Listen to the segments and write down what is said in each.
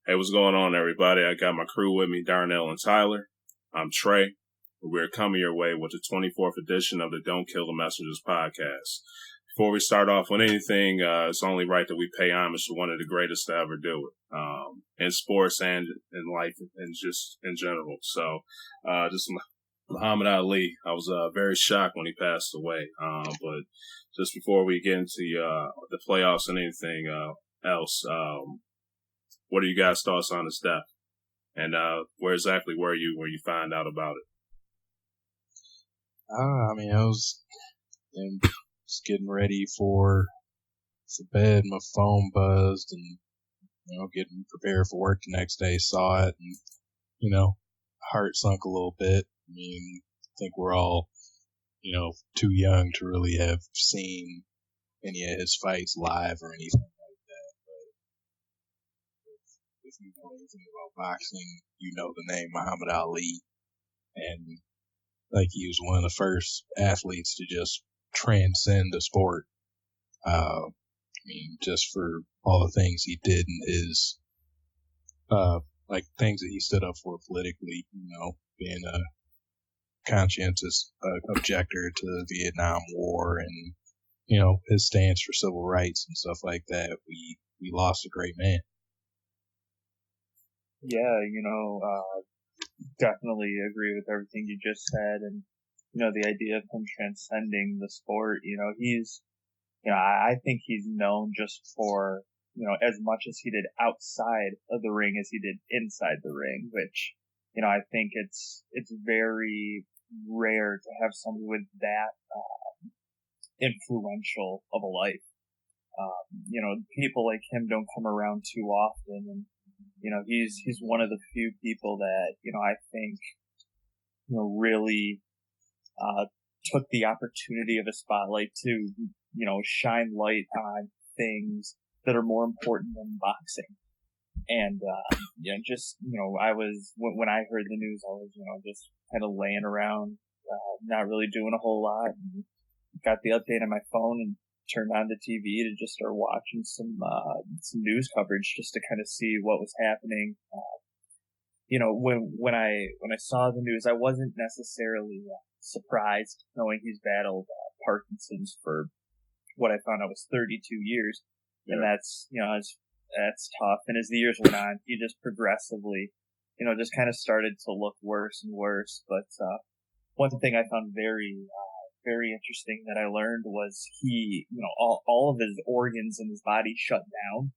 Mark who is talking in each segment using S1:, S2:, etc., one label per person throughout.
S1: Hey, what's going on, everybody? I got my crew with me, Darnell and Tyler. I'm Trey. We're coming your way with the 24th edition of the Don't Kill the Messengers podcast. Before we start off with anything, it's only right that we pay homage to one of the greatest to ever do it, in sports and in life and just in general. So, just Muhammad Ali. I was very shocked when he passed away. But just before we get into the playoffs and anything else, what are you guys' thoughts on his death? And where exactly were you when you found out about it?
S2: I was just getting ready for bed. My phone buzzed, and getting prepared for work the next day. Saw it, and heart sunk a little bit. I mean, I think we're all too young to really have seen any of his fights live or anything like that. But if you know anything about boxing, you know the name Muhammad Ali, and like he was one of the first athletes to just transcend the sport. Just for all the things he did and his, like things that he stood up for politically, being a conscientious objector to the Vietnam War and, his stance for civil rights and stuff like that. We lost a great man.
S3: Yeah, definitely agree with everything you just said. And, the idea of him transcending the sport, I think he's known just for, as much as he did outside of the ring as he did inside the ring, which, I think it's very rare to have somebody with that, influential of a life. People like him don't come around too often. And, he's one of the few people that, I think, really, took the opportunity of a spotlight to, shine light on things that are more important than boxing. And, I was, when I heard the news, I was, just kind of laying around, not really doing a whole lot, and got the update on my phone and turned on the TV to just start watching some news coverage just to kind of see what was happening. When I saw the news, I wasn't necessarily surprised knowing he's battled Parkinson's for what I found out was 32 years. Yeah. And that's, that's tough. And as the years went on, he just progressively, just kind of started to look worse and worse. But, one thing I found very interesting that I learned was he, all of his organs in his body shut down,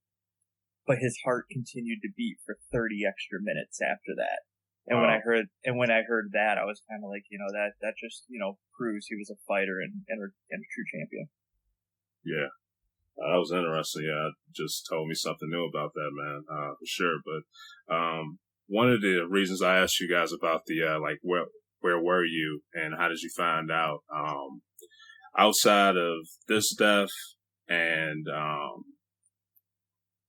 S3: but his heart continued to beat for 30 extra minutes after that. And when I heard that, I was kind of like, that just, proves he was a fighter and a true champion.
S1: Yeah. That was interesting. Yeah, just told me something new about that, man, for sure. But one of the reasons I asked you guys about the where were you and how did you find out? Outside of this death, and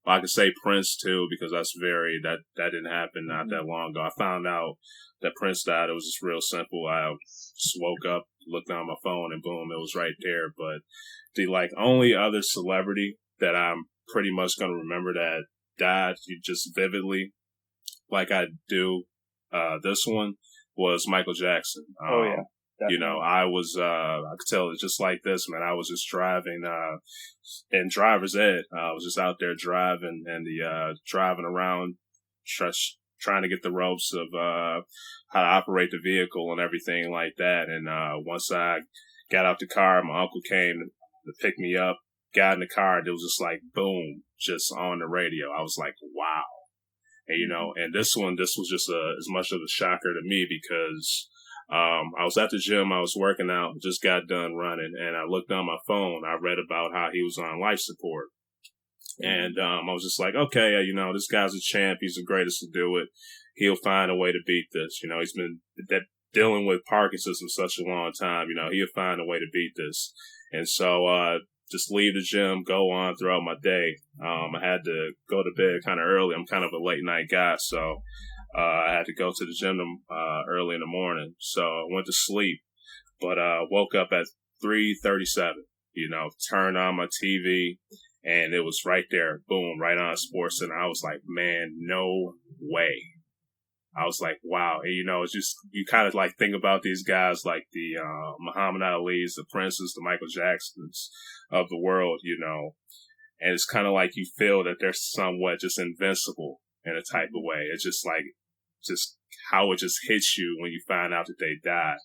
S1: I could say Prince too, because that didn't happen not that long ago. I found out that Prince died. It was just real simple. I just woke up, looked down my phone, and boom, it was right there. But the only other celebrity that I'm pretty much gonna remember that died just vividly, like I do this one, was Michael Jackson.
S3: Oh yeah. Definitely.
S1: I was, I could tell it's just like this, man. I was just driving, in driver's ed. I was just out there driving and driving around, trying to get the ropes of, how to operate the vehicle and everything like that. And, once I got out the car, my uncle came to pick me up, got in the car, and it was just like, boom, just on the radio. I was like, wow. And, and this was just as much of a shocker to me because, I was at the gym, I was working out, just got done running, and I looked on my phone. I read about how he was on life support. And I was just like, okay, this guy's a champ. He's the greatest to do it. He'll find a way to beat this. He's been dealing with Parkinson's for such a long time. He'll find a way to beat this. And so just leave the gym, go on throughout my day. I had to go to bed kind of early. I'm kind of a late night guy, so I had to go to the gym early in the morning. So I went to sleep, but woke up at 3:37. Turned on my TV, and it was right there, boom, right on Sports. And I was like, man, no way. I was like, wow. And, it's just, you kind of like think about these guys like the Muhammad Ali's, the Princes, the Michael Jacksons of the world, and it's kind of like you feel that they're somewhat just invincible in a type of way. It's just like, just how it just hits you when you find out that they died.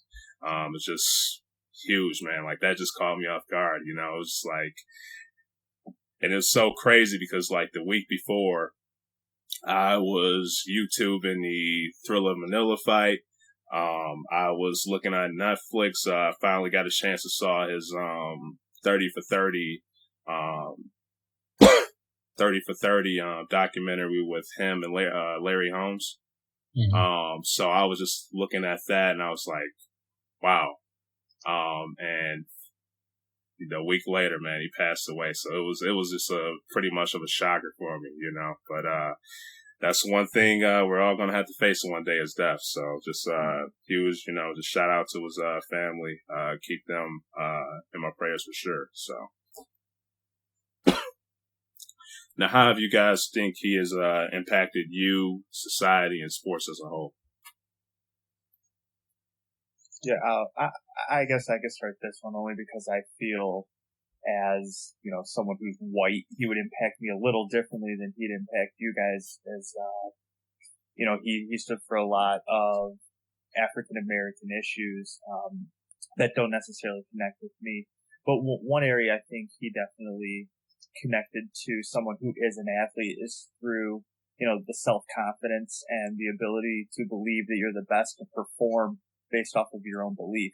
S1: It's just huge, man. Like that just caught me off guard, it's like, and it was so crazy because like the week before, I was YouTubing the Thriller Manila fight. I was looking at Netflix. I finally got a chance to saw his 30 for 30 30 for 30 documentary with him and Larry Holmes.
S2: Mm-hmm.
S1: So I was just looking at that and I was like, wow. And a week later, man, he passed away. So it was just pretty much of a shocker for me, but, that's one thing, we're all going to have to face one day is death. So just, huge, just shout out to his, family, keep them, in my prayers for sure. So now, how have you guys think he has, impacted you, society, and sports as a whole?
S3: Yeah, I guess I could start this one only because I feel as, someone who's white, he would impact me a little differently than he'd impact you guys as, he stood for a lot of African American issues, that don't necessarily connect with me. But one area I think he definitely connected to someone who is an athlete is through, the self-confidence and the ability to believe that you're the best to perform based off of your own belief.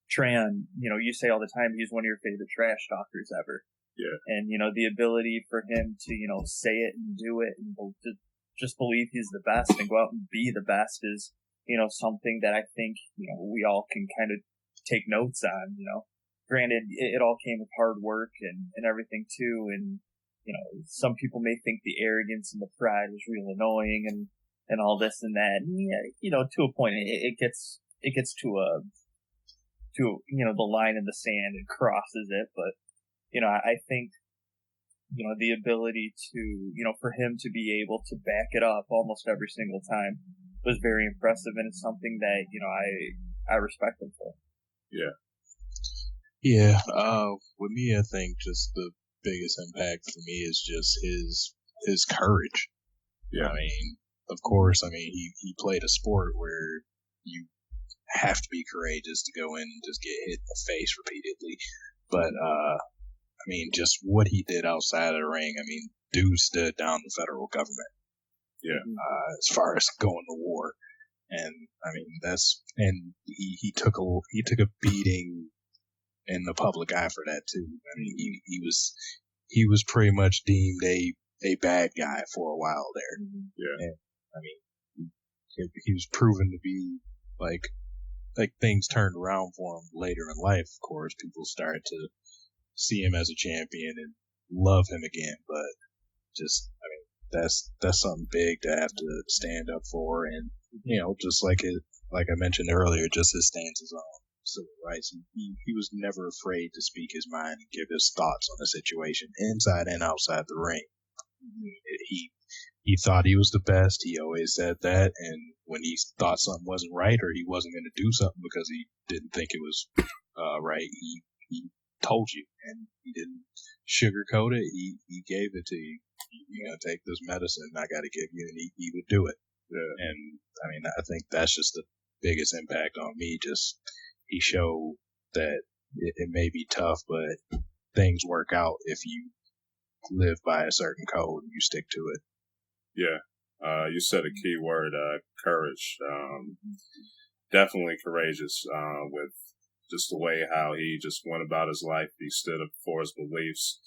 S3: Tran, you say all the time he's one of your favorite trash talkers ever.
S1: Yeah.
S3: And, the ability for him to, say it and do it and to just believe he's the best and go out and be the best is, something that I think, we all can kind of take notes on, Granted, it all came with hard work and everything too. And, some people may think the arrogance and the pride is real annoying and all this and that. And, yeah, to a point, it gets to the line in the sand and crosses it. But, I think, the ability to, for him to be able to back it up almost every single time was very impressive. And it's something that, I respect him for.
S1: Yeah.
S2: Yeah. With me, I think just the biggest impact for me is just his courage.
S1: Yeah.
S2: I mean, of course, he played a sport where you have to be courageous to go in and just get hit in the face repeatedly. But, just what he did outside of the ring, dude stood down the federal government.
S1: Yeah.
S2: As far as going to war. And, he took a beating in the public eye for that too. He was pretty much deemed a bad guy for a while there.
S1: Yeah.
S2: And, he was proven to be like things turned around for him later in life. Of course, people started to see him as a champion and love him again. But just, that's something big to have to stand up for. And, just like I mentioned earlier, just his stances on civil rights. He was never afraid to speak his mind and give his thoughts on the situation inside and outside the ring. He thought he was the best. He always said that. And when he thought something wasn't right or he wasn't going to do something because he didn't think it was right, he told you, and he didn't sugarcoat it. He gave it to you. You gotta take this medicine I gotta give you, and he would do it.
S1: Yeah.
S2: And I think that's just the biggest impact on me. Just he showed that it may be tough, but things work out if you live by a certain code and you stick to it.
S1: Yeah. You said a key word, courage. Definitely courageous, with just the way how he just went about his life. He stood up for his beliefs.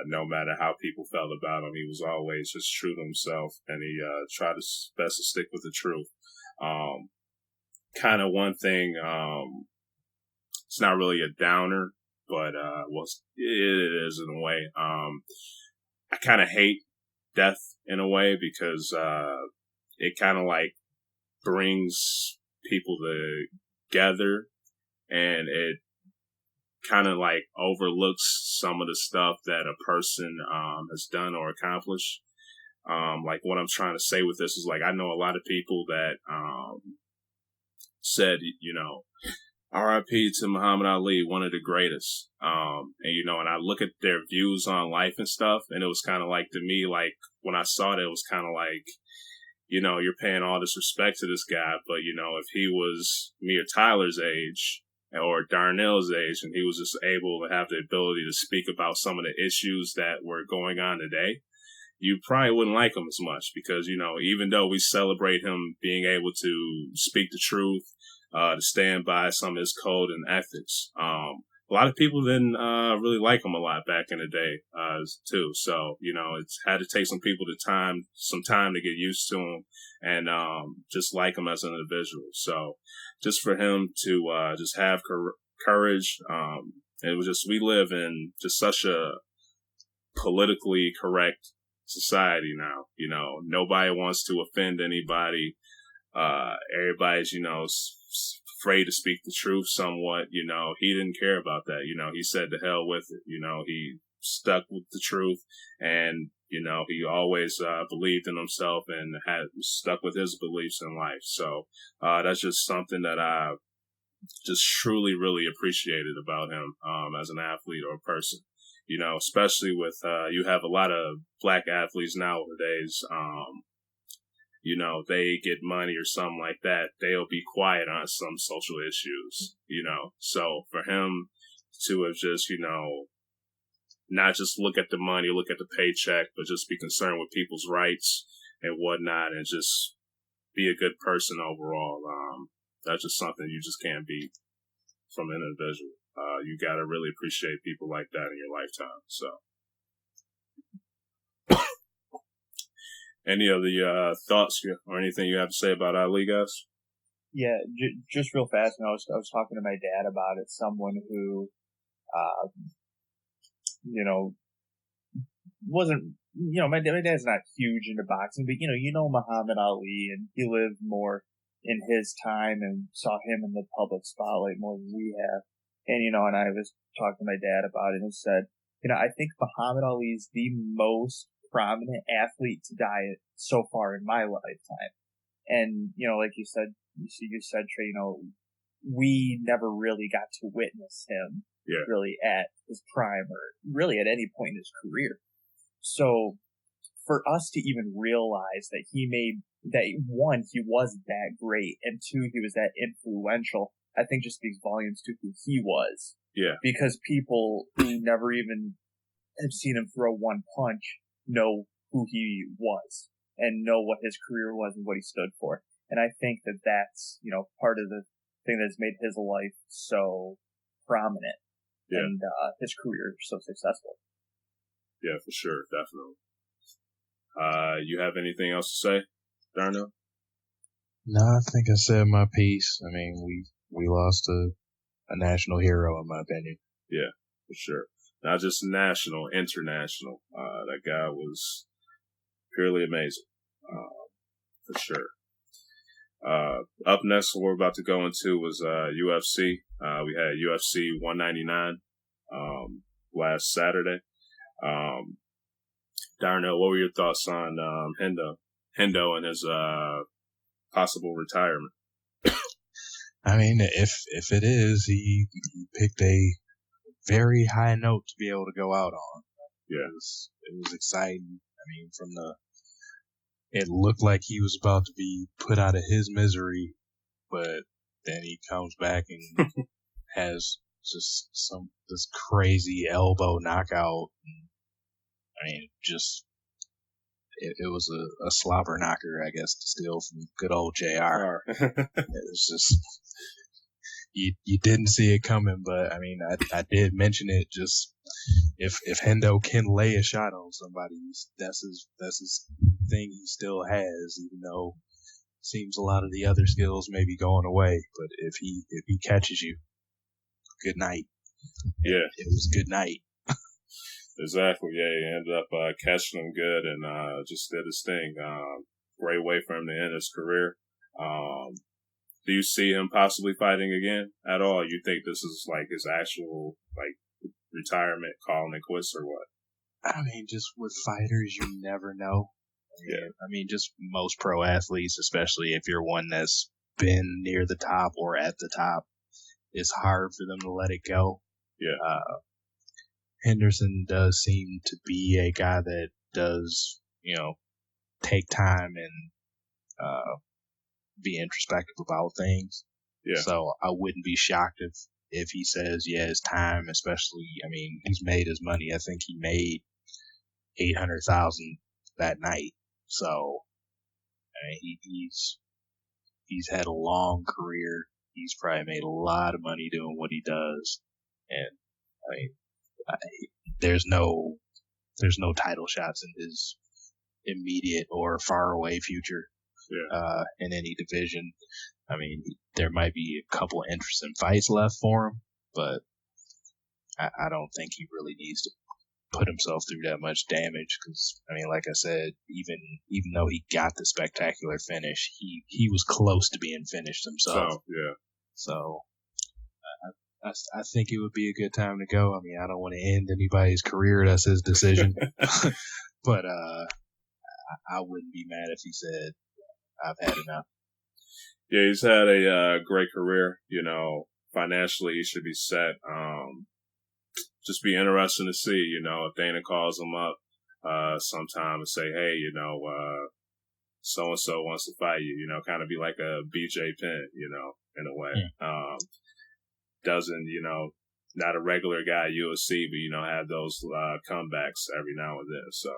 S1: No matter how people felt about him, he was always just true to himself, and he tried his best to stick with the truth. Kind of one thing, it's not really a downer, but it is in a way. I kind of hate death in a way because it kind of like brings people together, and it kind of like overlooks some of the stuff that a person has done or accomplished. Like what I'm trying to say with this is like I know a lot of people that said, you know, R.I.P. to Muhammad Ali, one of the greatest. And you know, and I look at their views on life and stuff, and it was kind of like, to me, like when I saw it, it was kind of like, you know, you're paying all this respect to this guy, but you know, if he was me or Tyler's age or Darnell's age, and he was just able to have the ability to speak about some of the issues that were going on today, you probably wouldn't like him as much because, you know, even though we celebrate him being able to speak the truth, to stand by some of his code and ethics, a lot of people didn't really like him a lot back in the day too. So, you know, it's had to take some people some time to get used to him and just like him as an individual. So just for him to just have courage, it was just, we live in just such a politically correct society now. You know, nobody wants to offend anybody. Everybody's, you know, afraid to speak the truth somewhat. You know, he didn't care about that. You know, he said to hell with it. You know, he stuck with the truth, and, you know, he always believed in himself and had stuck with his beliefs in life. So that's just something that I just truly, really appreciated about him as an athlete or a person. You know, especially with, you have a lot of black athletes nowadays, you know, they get money or something like that, they'll be quiet on some social issues, you know. So for him to have just, you know, not just look at the money, look at the paycheck, but just be concerned with people's rights and whatnot, and just be a good person overall, that's just something you just can't beat from an individual. You got to really appreciate people like that in your lifetime. So, any of the thoughts or anything you have to say about Ali, guys?
S3: Yeah, just real fast. And I was talking to my dad about it. Someone who, you know, wasn't, you know, my dad's not huge into boxing, but you know Muhammad Ali, and he lived more in his time and saw him in the public spotlight more than we have. And, you know, and I was talking to my dad about it and said, you know, I think Muhammad Ali is the most prominent athlete to die so far in my lifetime. And, you know, like you said, Trey, you know, we never really got to witness him really at his prime or really at any point in his career. So for us to even realize that one, he was that great, and two, he was that influential, I think just speaks volumes to who he was.
S1: Yeah.
S3: Because people who never even have seen him throw one punch know who he was and know what his career was and what he stood for. And I think that that's, you know, part of the thing that's made his life so prominent and his career so successful.
S1: Yeah, for sure. Definitely. You have anything else to say, Darnell?
S2: No, I think I said my piece. I mean, we lost a national hero, in my opinion.
S1: Yeah, for sure. Not just national, international. That guy was purely amazing, for sure. Up next, what we're about to go into was UFC. We had UFC 199 last Saturday. Darnell, what were your thoughts on Hendo and his possible retirement?
S2: I mean, if it is, he picked a very high note to be able to go out on.
S1: Yeah,
S2: it was exciting. I mean, it looked like he was about to be put out of his misery, but then he comes back and has just this crazy elbow knockout. I mean, just it was a slobber knocker, I guess, to steal from good old JR. It was just you didn't see it coming, but I mean, I did mention it. Just if Hendo can lay a shot on somebody, that's his thing he still has, even though it seems a lot of the other skills may be going away. But if he catches you, good night.
S1: Yeah,
S2: it was good night.
S1: Exactly. Yeah, he ended up catching him good and just did his thing. Great way for him to end his career. Do you see him possibly fighting again at all? You think this is like his actual like retirement, calling it quits, or what?
S2: I mean, just with fighters, you never know.
S1: Yeah.
S2: I mean, just most pro athletes, especially if you're one that's been near the top or at the top, it's hard for them to let it go.
S1: Yeah.
S2: Henderson does seem to be a guy that does, take time and be introspective about things.
S1: Yeah.
S2: So I wouldn't be shocked if he says, yeah, it's time, especially, I mean, he's made his money. I think he made $800,000 that night. So I mean, he's had a long career. He's probably made a lot of money doing what he does. And I mean, there's no title shots in his immediate or far away future.
S1: Yeah.
S2: In any division. I mean, there might be a couple of interesting fights left for him, but I don't think he really needs to put himself through that much damage. Because I mean, like I said, even though he got the spectacular finish, he was close to being finished himself.
S1: So yeah.
S2: So I think it would be a good time to go. I mean, I don't want to end anybody's career. That's his decision. But I wouldn't be mad if he said, I've had enough.
S1: Yeah, he's had a great career. Financially, he should be set. Just be interesting to see, if Dana calls him up sometime and say, hey, so-and-so wants to fight you, kind of be like a BJ Penn, in a way.
S2: Yeah.
S1: Doesn't, not a regular guy at UFC, but, have those comebacks every now and then. So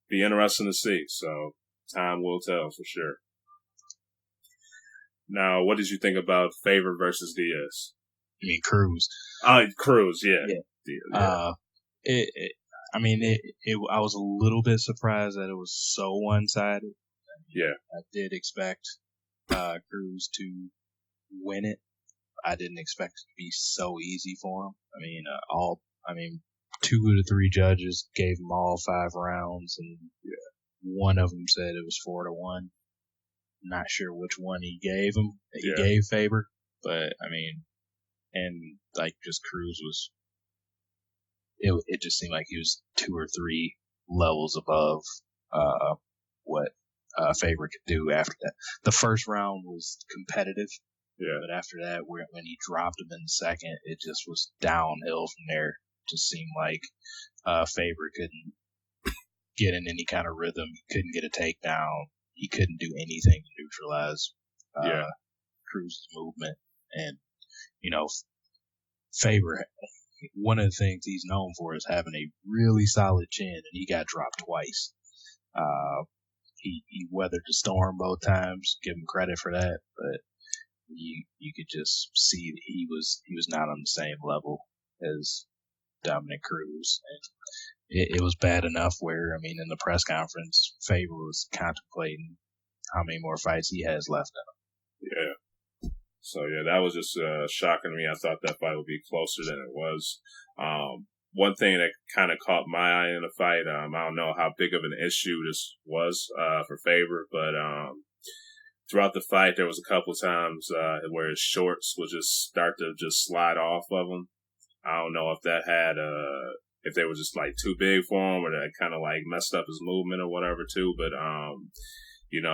S1: be interesting to see. So time will tell for sure. Now, what did you think about Faber versus Diaz?
S2: I mean, Cruz.
S1: Cruz, yeah.
S2: Yeah. I was a little bit surprised that it was so one-sided.
S1: Yeah.
S2: I did expect Cruz to win it. I didn't expect it to be so easy for him. I mean, 2 of the 3 judges gave him all 5 rounds, and one of them said it was 4-1. Not sure which one he gave him. He gave Faber, but I mean, and like just Cruz was. It just seemed like he was 2 or 3 levels above what Faber could do after that. The first round was competitive, but after that, when he dropped him in the second, it just was downhill from there. It just seemed like Faber couldn't get in any kind of rhythm. He couldn't get a takedown. He couldn't do anything to neutralize Cruz's movement. And, Faber, one of the things he's known for is having a really solid chin, and he got dropped twice. He weathered the storm both times. Give him credit for that, but you could just see that he was not on the same level as Dominic Cruz. And it was bad enough where, I mean, in the press conference, Faber was contemplating how many more fights he has left in him.
S1: Yeah. So, that was just shocking to me. I thought that fight would be closer than it was. One thing that kind of caught my eye in the fight, I don't know how big of an issue this was for Faber, but throughout the fight, there was a couple times where his shorts would just start to just slide off of him. I don't know if that had if they were just like too big for him, or that kind of like messed up his movement or whatever too. But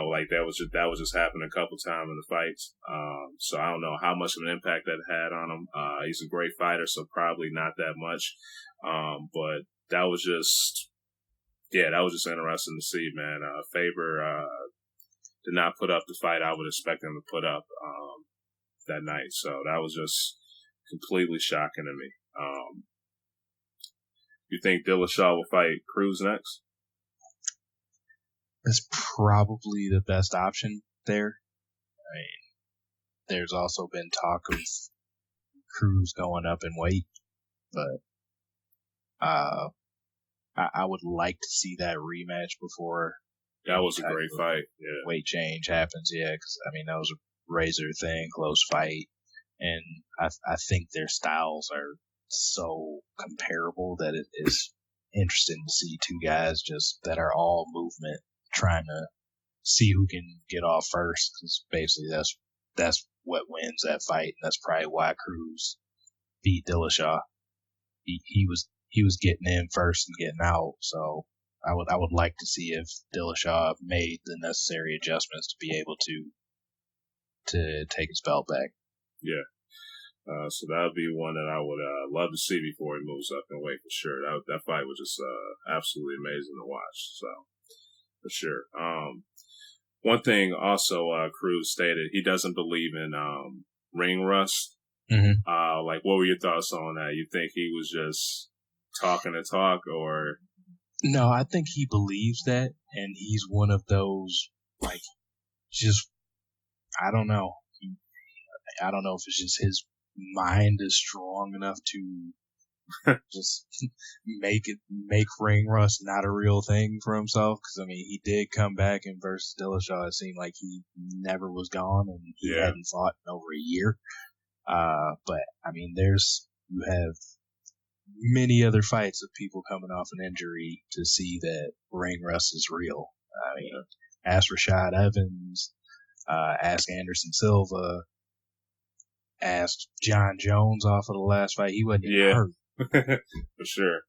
S1: like that was just happening a couple times in the fights. So I don't know how much of an impact that had on him. He's a great fighter, so probably not that much. But that was just interesting to see, man. Faber did not put up the fight I would expect him to put up that night. So that was just completely shocking to me. You think Dillashaw will fight Cruz next?
S2: That's probably the best option there. I mean, there's also been talk of Cruz going up in weight, but I would like to see that rematch before.
S1: That was a great fight. Yeah.
S2: Weight change happens, because I mean that was a razor thin, close fight, and I think their styles are so comparable that it is interesting to see 2 guys just that are all movement, trying to see who can get off first. Because basically that's that's what wins that fight, and that's probably why Cruz beat Dillashaw. He was getting in first and getting out, so I would like to see if Dillashaw made the necessary adjustments to be able to take his belt back.
S1: Yeah. So that would be one that I would love to see before he moves up in weight for sure. That fight was just absolutely amazing to watch. So for sure. One thing also, Cruz stated he doesn't believe in ring rust.
S2: Mm-hmm.
S1: Like, what were your thoughts on that? You think he was just talking to talk, or?
S2: No, I think he believes that, and he's one of those, like, just, I don't know. I don't know if it's just his mind is strong enough to just make ring rust not a real thing for himself. Because I mean, he did come back in versus Dillashaw. It seemed like he never was gone, and he hadn't fought in over a year. But I mean, you have many other fights of people coming off an injury to see that ring rust is real. I mean, ask Rashad Evans, ask Anderson Silva, ask John Jones off of the last fight. He wasn't even hurt.
S1: For sure.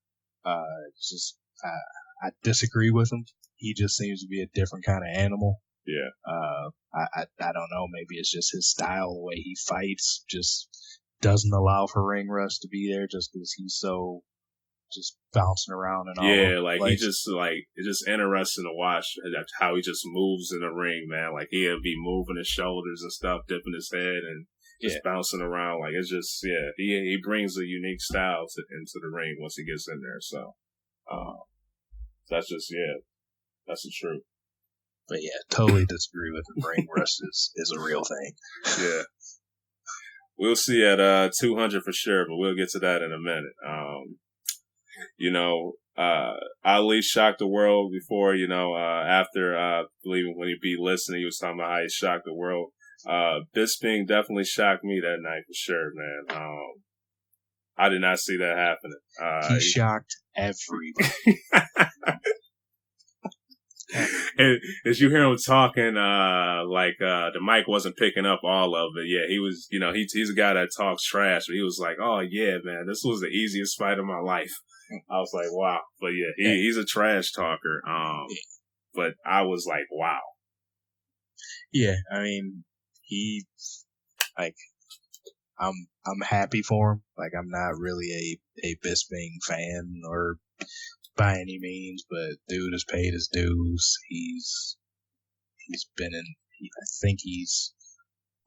S2: Just I disagree with him. He just seems to be a different kind of animal.
S1: Yeah.
S2: I don't know. Maybe it's just his style, the way he fights, just doesn't allow for ring rust to be there, just because he's so just bouncing around and all.
S1: Yeah, like he just it's just interesting to watch how he just moves in the ring, man. Like he'll be moving his shoulders and stuff, dipping his head and just bouncing around. Like it's just he brings a unique style into the ring once he gets in there. So that's just that's the truth.
S2: But yeah, totally disagree with him. Ring rust is a real thing.
S1: Yeah. We'll see at 200 for sure, but we'll get to that in a minute. Ali shocked the world before, after, I believe when he beat Listening, he was talking about how he shocked the world. Bisping definitely shocked me that night for sure, man. I did not see that happening.
S2: He shocked everybody.
S1: And as you hear him talking, the mic wasn't picking up all of it. Yeah, he was, he's a guy that talks trash, but he was like, oh yeah, man, this was the easiest fight of my life. I was like, wow. But yeah, he's a trash talker. But I was like, wow.
S2: Yeah, I mean, I'm happy for him. Like, I'm not really a Bisping fan or by any means, but dude has paid his dues. He's been I think he's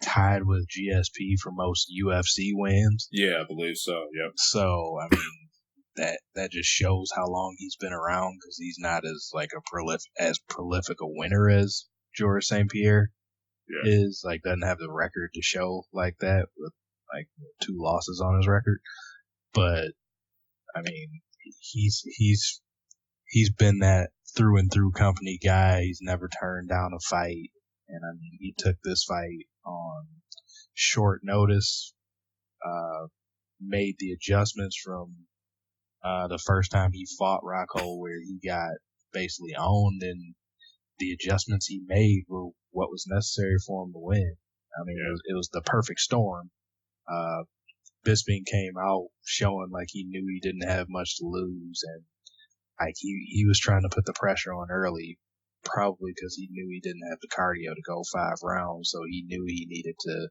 S2: tied with GSP for most UFC wins.
S1: Yeah, I believe so. Yep.
S2: So, I mean, that just shows how long he's been around, because he's not as prolific a winner as Georges St. Pierre is. Like, doesn't have the record to show like that with like 2 losses on his record. But I mean, he's been that through and through company guy. He's never turned down a fight, and I mean, he took this fight on short notice, made the adjustments from the first time he fought Rocco, where he got basically owned, and the adjustments he made were what was necessary for him to win. I mean, it was the perfect storm. Bisping came out showing like he knew he didn't have much to lose, and like he was trying to put the pressure on early, probably because he knew he didn't have the cardio to go 5 rounds, so he knew he needed to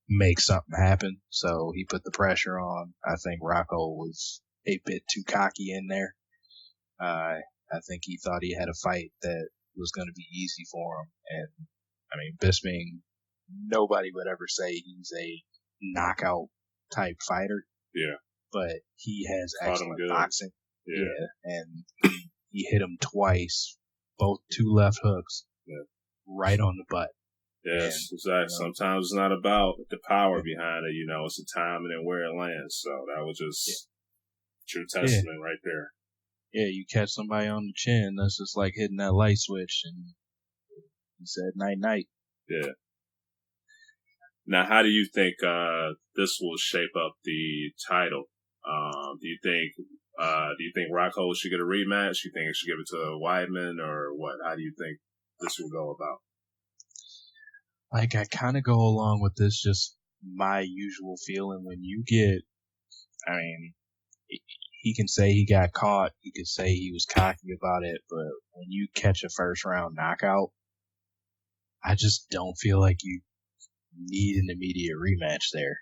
S2: make something happen. So he put the pressure on. I think Rocco was a bit too cocky in there. I think he thought he had a fight that was going to be easy for him, and I mean, Bisping, nobody would ever say he's a knockout type fighter.
S1: Yeah.
S2: But he has excellent boxing. Yeah. And he hit him twice, both 2 left hooks, right on the butt.
S1: Yes, exactly. Sometimes it's not about the power behind it, it's the timing and where it lands. So that was just true testament right there.
S2: Yeah, you catch somebody on the chin, that's just like hitting that light switch, and he said night night.
S1: Yeah. Now, how do you think this will shape up the title? Do you think Rockhold should get a rematch? Do you think it should give it to Weidman, or what? How do you think this will go about?
S2: like I kind of go along with this, just my usual feeling when you get, I mean, he can say he got caught, he could say he was cocky about it, but when you catch a first round knockout, I just don't feel like you need an immediate rematch there.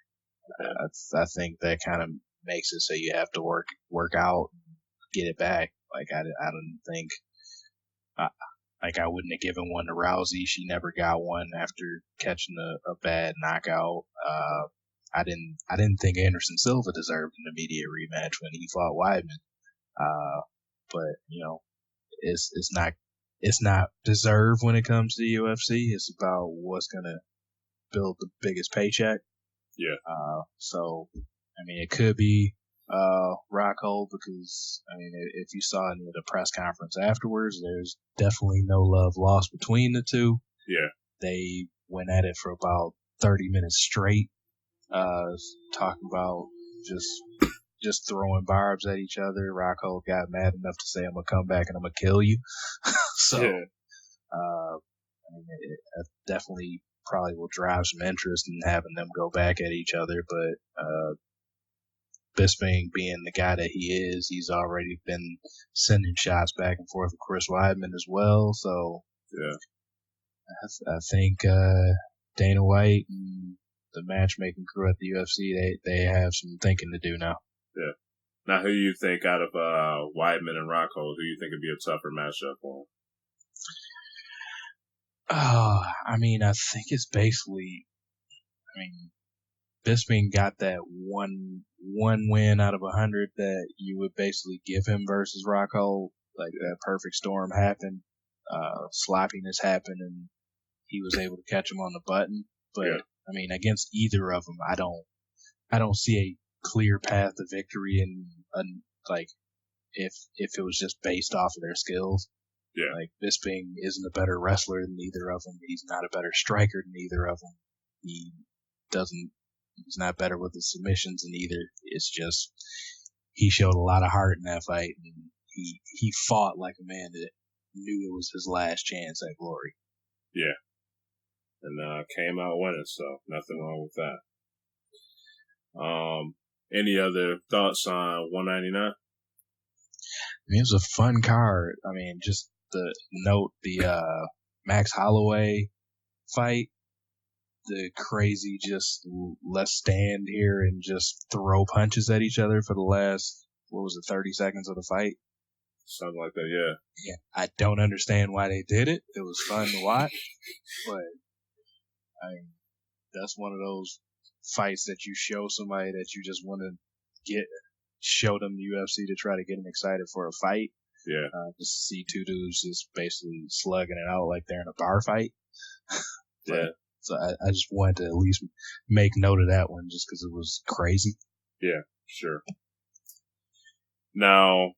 S2: I think that kind of makes it so you have to work out, get it back. Like I don't think, like I wouldn't have given one to Rousey. She never got one after catching a bad knockout. I didn't think Anderson Silva deserved an immediate rematch when he fought Weidman. But you know, it's not deserved when it comes to the UFC. It's about what's gonna build the biggest paycheck.
S1: Yeah.
S2: So I mean, it could be Rockhold, because I mean, if you saw in the press conference afterwards, there's definitely no love lost between the two.
S1: Yeah.
S2: They went at it for about 30 minutes straight, talking about just throwing barbs at each other. Rockhold got mad enough to say, "I'm gonna come back and I'm gonna kill you." So,
S1: Yeah.
S2: I mean, it definitely probably will drive some interest in having them go back at each other, but Bisping being the guy that he is, he's already been sending shots back and forth with Chris Weidman as well. So
S1: yeah,
S2: I think Dana White and the matchmaking crew at the UFC, they have some thinking to do now.
S1: Yeah. Now, who do you think out of Weidman and Rockhold, who you think would be a tougher matchup for him?
S2: I mean, I think it's basically, I mean, Bisping got that one win out of 100 that you would basically give him versus Rockhold. Like that perfect storm happened, sloppiness happened, and he was able to catch him on the button. But
S1: yeah.
S2: I mean, against either of them, I don't see a clear path to victory. And like if it was just based off of their skills.
S1: Yeah.
S2: Like Bisping isn't a better wrestler than either of them. He's not a better striker than either of them. He's not better with the submissions than either. It's just he showed a lot of heart in that fight, and he fought like a man that knew it was his last chance at glory.
S1: Yeah. And came out winning, so nothing wrong with that. Any other thoughts on 199?
S2: I mean, it was a fun card. I mean, just the Max Holloway fight, the crazy just let's stand here and just throw punches at each other for the last, 30 seconds of the fight?
S1: Something like that, yeah.
S2: Yeah, I don't understand why they did it. It was fun to watch, but I mean, that's one of those fights that you show somebody that you just want to show them the UFC to try to get them excited for a fight.
S1: Yeah.
S2: Just to see two dudes just basically slugging it out like they're in a bar fight.
S1: Yeah.
S2: So I just wanted to at least make note of that one just because it was crazy.
S1: Yeah, sure. Now,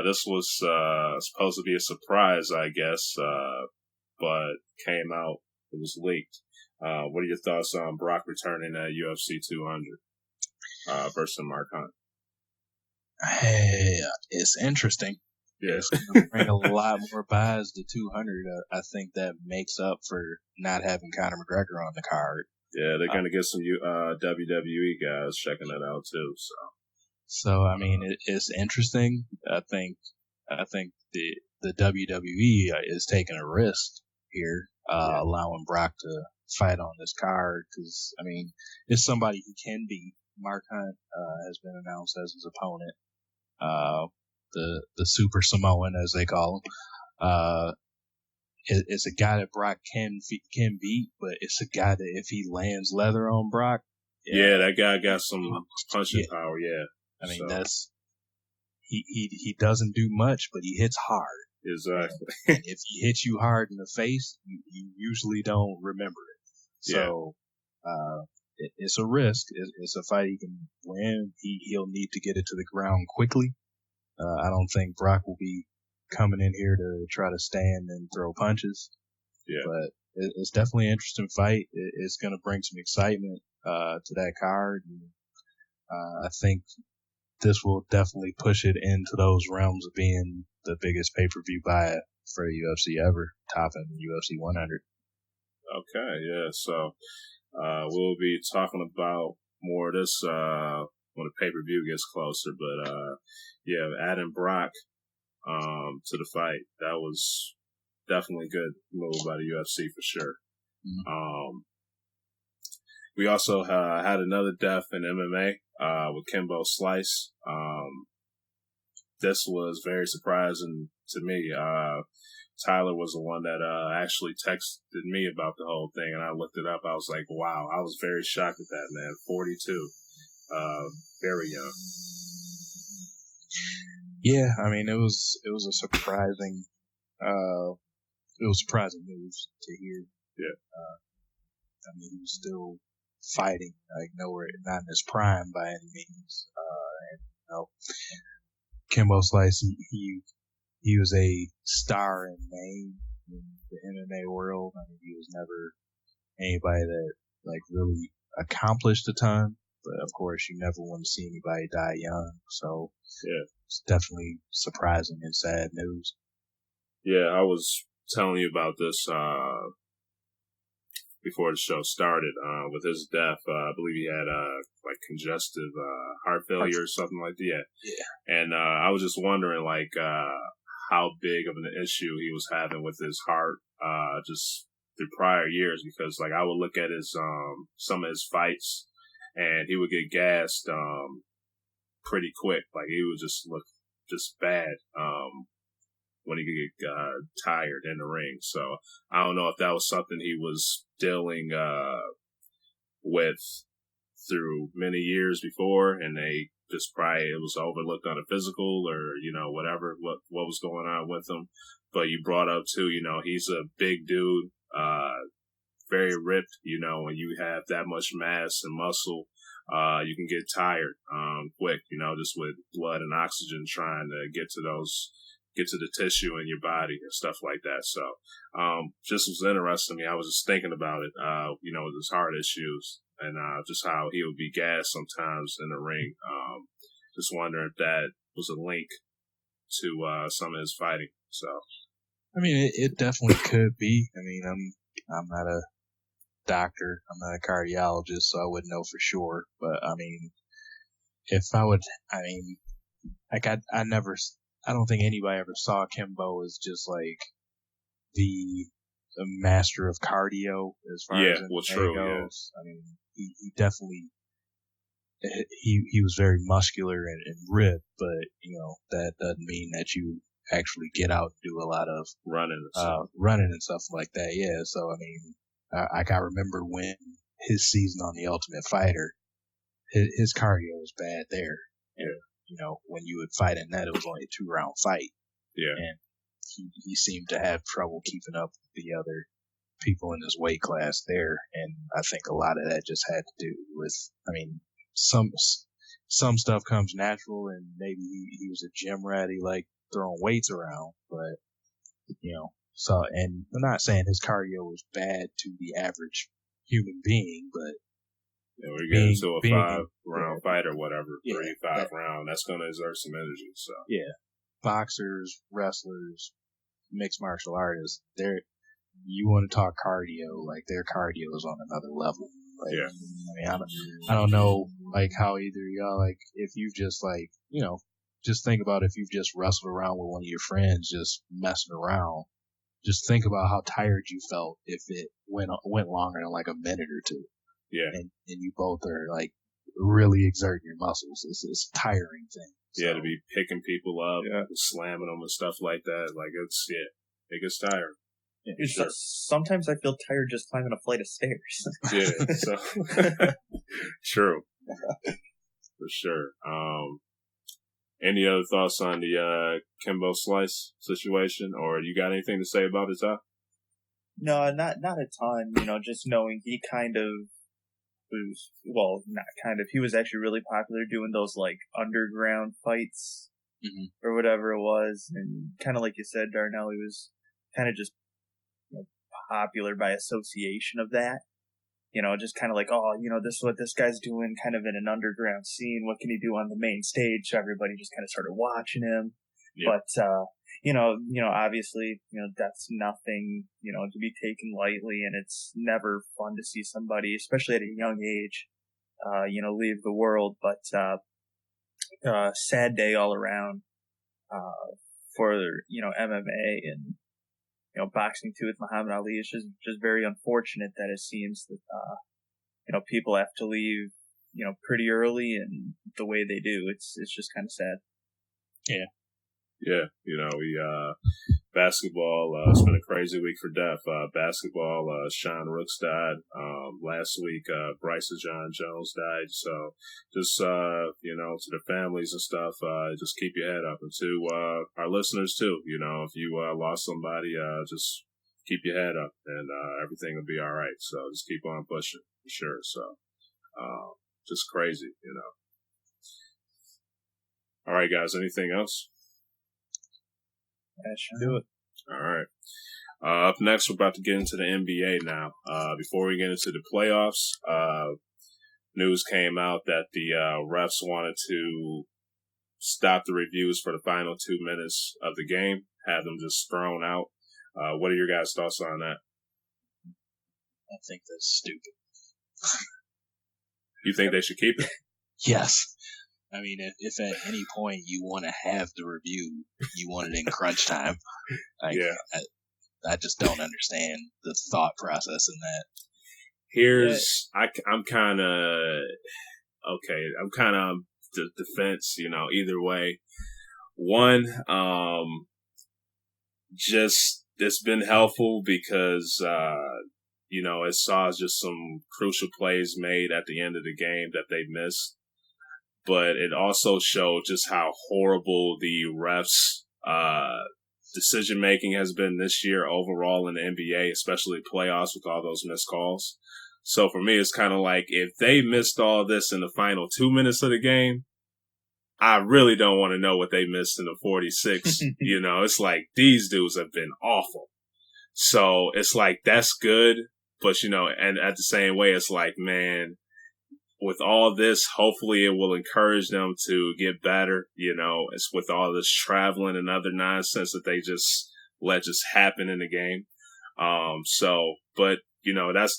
S1: this was supposed to be a surprise, I guess, but came out. It was leaked. What are your thoughts on Brock returning at UFC 200 versus Mark Hunt?
S2: Hey, it's interesting.
S1: Yeah.
S2: It's going to bring a lot more buys to 200. I think that makes up for not having Conor McGregor on the card.
S1: Yeah, they're going to get some WWE guys checking that out too.
S2: So I mean, it's interesting. I think the WWE is taking a risk here, allowing Brock to fight on this card, because I mean, it's somebody he can beat. Mark Hunt has been announced as his opponent. The Super Samoan, as they call him. It's a guy that Brock can beat, but it's a guy that if he lands leather on Brock,
S1: yeah, that guy got some punching power. Yeah,
S2: I mean that's he doesn't do much, but he hits hard.
S1: Exactly.
S2: And if he hits you hard in the face, you usually don't remember it. So, it's a risk. It's a fight he can win. He'll need to get it to the ground quickly. I don't think Brock will be coming in here to try to stand and throw punches.
S1: Yeah.
S2: But it's definitely an interesting fight. It's going to bring some excitement to that card. And, I think this will definitely push it into those realms of being the biggest pay-per-view buy for the UFC ever, topping UFC 100.
S1: Okay, yeah. So we'll be talking about more of this when the pay-per-view gets closer. But yeah, adding Brock to the fight, that was definitely a good move by the UFC for sure.
S2: Mm-hmm.
S1: We also had another death in MMA with Kimbo Slice. This was very surprising to me. Tyler was the one that actually texted me about the whole thing, and I looked it up. I was like, wow, I was very shocked at that, man. 42. Very young.
S2: Yeah, I mean, it was a surprising news to hear.
S1: Yeah.
S2: I mean, he was still fighting, like nowhere, not in his prime by any means. And you know, Kimbo Slice, he was a star in name in the MMA world. I mean, he was never anybody that like really accomplished a ton. But of course, you never want to see anybody die young. So
S1: yeah,
S2: it's definitely surprising and sad news.
S1: Yeah, I was telling you about this before the show started. With his death, I believe he had like congestive heart failure or something like that.
S2: Yeah.
S1: And I was just wondering, like, how big of an issue he was having with his heart just through prior years, because like I would look at his some of his fights and he would get gassed pretty quick. Like he would just look just bad when he could get tired in the ring. So I don't know if that was something he was dealing with through many years before, and they just probably it was overlooked on a physical or whatever what was going on with him. But you brought up too, he's a big dude, very ripped. When you have that much mass and muscle, you can get tired quick. Just with blood and oxygen trying to get to the tissue in your body and stuff like that. So, just was interesting to me. I was just thinking about it, with his heart issues and, just how he would be gassed sometimes in the ring. Just wondering if that was a link to, some of his fighting. So,
S2: I mean, it definitely could be. I mean, I'm not a doctor. I'm not a cardiologist, so I wouldn't know for sure. But I mean, I don't think anybody ever saw Kimbo as just like the master of cardio as far as
S1: true,
S2: goes. Yeah. I mean, he definitely he was very muscular and ripped, but that doesn't mean that you actually get out and do a lot of running and stuff like that. Yeah, so I mean, I remember when his season on The Ultimate Fighter, his cardio was bad there. And, when you would fight in that, it was only a 2-round fight.
S1: Yeah.
S2: And he seemed to have trouble keeping up with the other people in his weight class there. And I think a lot of that just had to do with, I mean, some stuff comes natural, and maybe he was a gym rat. He liked throwing weights around, but, so, and I'm not saying his cardio was bad to the average human being, but
S1: we're getting into a 5-round fight or whatever, 3-5 round. That's going to exert some energy. So
S2: boxers, wrestlers, mixed martial artists, you want to talk cardio, like their cardio is on another level. Like, I mean, I don't know, like how either y'all, like if you just like, just think about if you've just wrestled around with one of your friends, just messing around. Just think about how tired you felt if it went longer than like a minute or two.
S1: Yeah.
S2: And you both are like really exerting your muscles. It's this tiring thing.
S1: Yeah, to be picking people up, slamming them and stuff like that. Like it gets tiring.
S3: Yeah, sure. Sometimes I feel tired just climbing a flight of stairs.
S1: Yeah, so true. For sure. Any other thoughts on the Kimbo Slice situation, or you got anything to say about it, Ty?
S3: No, not a ton. Just knowing he kind of was, well, not kind of. He was actually really popular doing those like underground fights or whatever it was, and kind of like you said, Darnell, he was kind of just popular by association of that. Just kind of like, oh, this is what this guy's doing kind of in an underground scene. What can he do on the main stage? So everybody just kind of started watching him. But, obviously, that's nothing, to be taken lightly, and it's never fun to see somebody, especially at a young age, leave the world. But, sad day all around, for, MMA and, boxing too with Muhammad Ali. It's just very unfortunate that it seems that, people have to leave, pretty early and the way they do. It's just kind of sad.
S2: Yeah.
S1: Yeah, basketball, it's been a crazy week for Def. Basketball, Sean Rooks died. Last week, Bryce John Jones died. So just, to the families and stuff, just keep your head up. And to, our listeners too, if you, lost somebody, just keep your head up and, everything will be all right. So just keep on pushing for sure. So, just crazy, All right, guys, anything else?
S3: That should do it.
S1: All right. Up next, we're about to get into the NBA now. Before we get into the playoffs, news came out that the refs wanted to stop the reviews for the final 2 minutes of the game, have them just thrown out. What are your guys' thoughts on that?
S2: I think that's stupid.
S1: You think they should keep it?
S2: Yes. I mean, if at any point you want to have the review, you want it in crunch time.
S1: Yeah.
S2: I just don't understand the thought process in that.
S1: I'm kind of, okay, I'm kind of on the defense, either way. One, just, it's been helpful because, it saw just some crucial plays made at the end of the game that they missed. But it also showed just how horrible the refs' decision making has been this year overall in the NBA, especially playoffs with all those missed calls. So for me, it's kind of like if they missed all this in the final 2 minutes of the game, I really don't want to know what they missed in the 46. It's like these dudes have been awful. So it's like that's good, but and at the same way, it's like, man, with all this, hopefully it will encourage them to get better. It's with all this traveling and other nonsense that they just let just happen in the game. But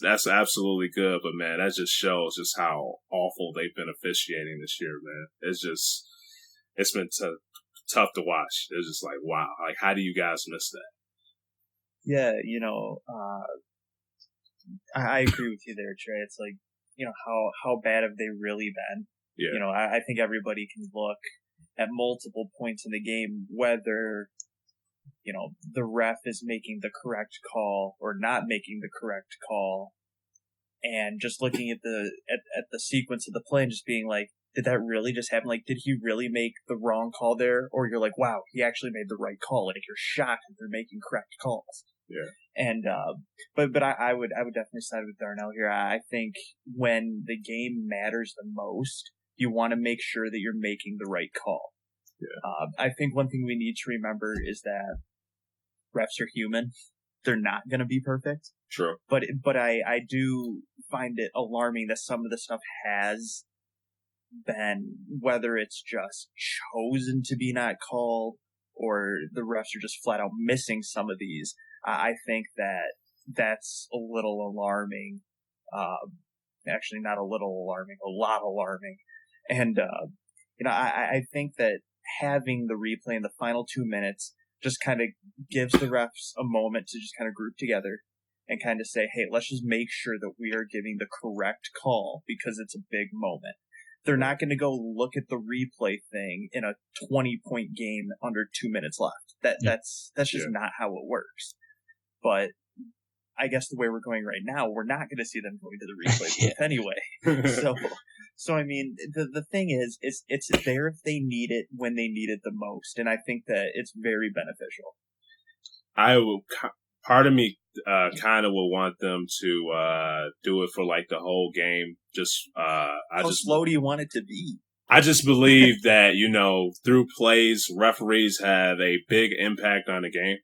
S1: that's absolutely good. But man, that just shows just how awful they've been officiating this year, man. It's been tough to watch. It's just like, wow, like how do you guys miss that?
S3: Yeah, I agree with you there, Trey. It's like, how bad have they really been?
S1: Yeah.
S3: I think everybody can look at multiple points in the game, whether, the ref is making the correct call or not making the correct call. And just looking at the sequence of the play and just being like, did that really just happen? Like, did he really make the wrong call there? Or you're like, wow, he actually made the right call. Like, you're shocked that they're making correct calls.
S1: Yeah.
S3: And, but I would definitely side with Darnell here. I think when the game matters the most, you want to make sure that you're making the right call.
S1: Yeah.
S3: I think one thing we need to remember is that refs are human. They're not going to be perfect.
S1: Sure.
S3: But I do find it alarming that some of the stuff has been, whether it's just chosen to be not called or the refs are just flat out missing some of these. I think that that's a little alarming. Actually, not a little alarming, a lot alarming. And, I think that having the replay in the final 2 minutes just kind of gives the refs a moment to just kind of group together and kind of say, hey, let's just make sure that we are giving the correct call because it's a big moment. They're not going to go look at the replay thing in a 20-point game under 2 minutes left. That's just not how it works. But I guess the way we're going right now, we're not going to see them going to the replay booth anyway. So I mean, the thing is it's there if they need it when they need it the most, and I think that it's very beneficial.
S1: Part of me kind of will want them to do it for like the whole game. How
S3: slow do you want it to be?
S1: I just believe that through plays, referees have a big impact on the game.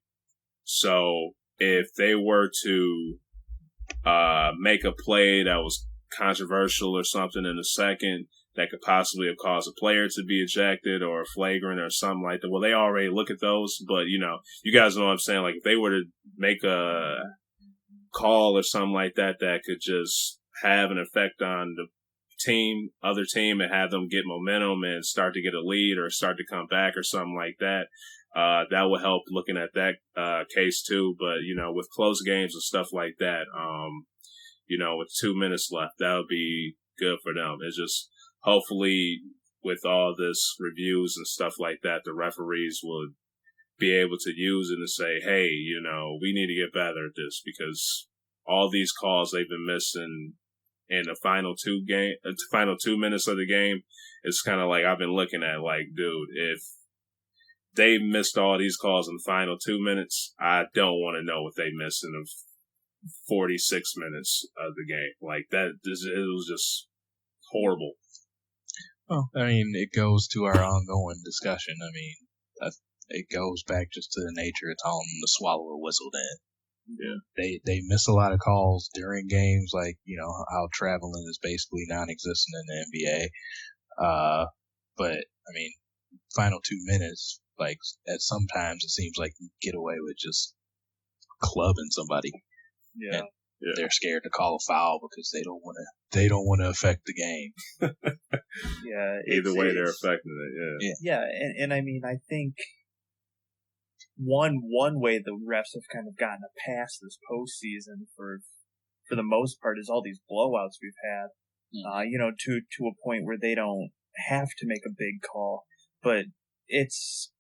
S1: So if they were to make a play that was controversial or something in a second, that could possibly have caused a player to be ejected or a flagrant or something like that. Well, they already look at those, but you know, you guys know what I'm saying. Like if they were to make a call or something like that that could just have an effect on the other team, and have them get momentum and start to get a lead or start to come back or something like that. That would help looking at that case too. But you know, with close games and stuff like that, you know, with 2 minutes left, that would be good for them. It's just hopefully with all this reviews and stuff like that, the referees would be able to use it and say, hey, you know, we need to get better at this, because all these calls they've been missing in the final 2 minutes of the game, it's kind of like I've been looking at like, dude, if they missed all these calls in the final 2 minutes, I don't want to know what they missed in the 46 minutes of the game. Like that, it was just horrible.
S2: Well, I mean, it goes to our ongoing discussion. I mean, it goes back just to the nature of telling them to swallow a whistle then.
S1: Yeah.
S2: They miss a lot of calls during games, like, you know, how traveling is basically non-existent in the NBA. But, I mean, final 2 minutes, like, at sometimes it seems like you get away with just clubbing somebody.
S3: Yeah.
S2: And they're scared to call a foul because they don't want to affect the game.
S3: Yeah.
S1: Either way, they're affecting it.
S3: Yeah. And I mean, I think one way the refs have kind of gotten a pass this postseason for the most part is all these blowouts we've had. You know, to a point where they don't have to make a big call, but it's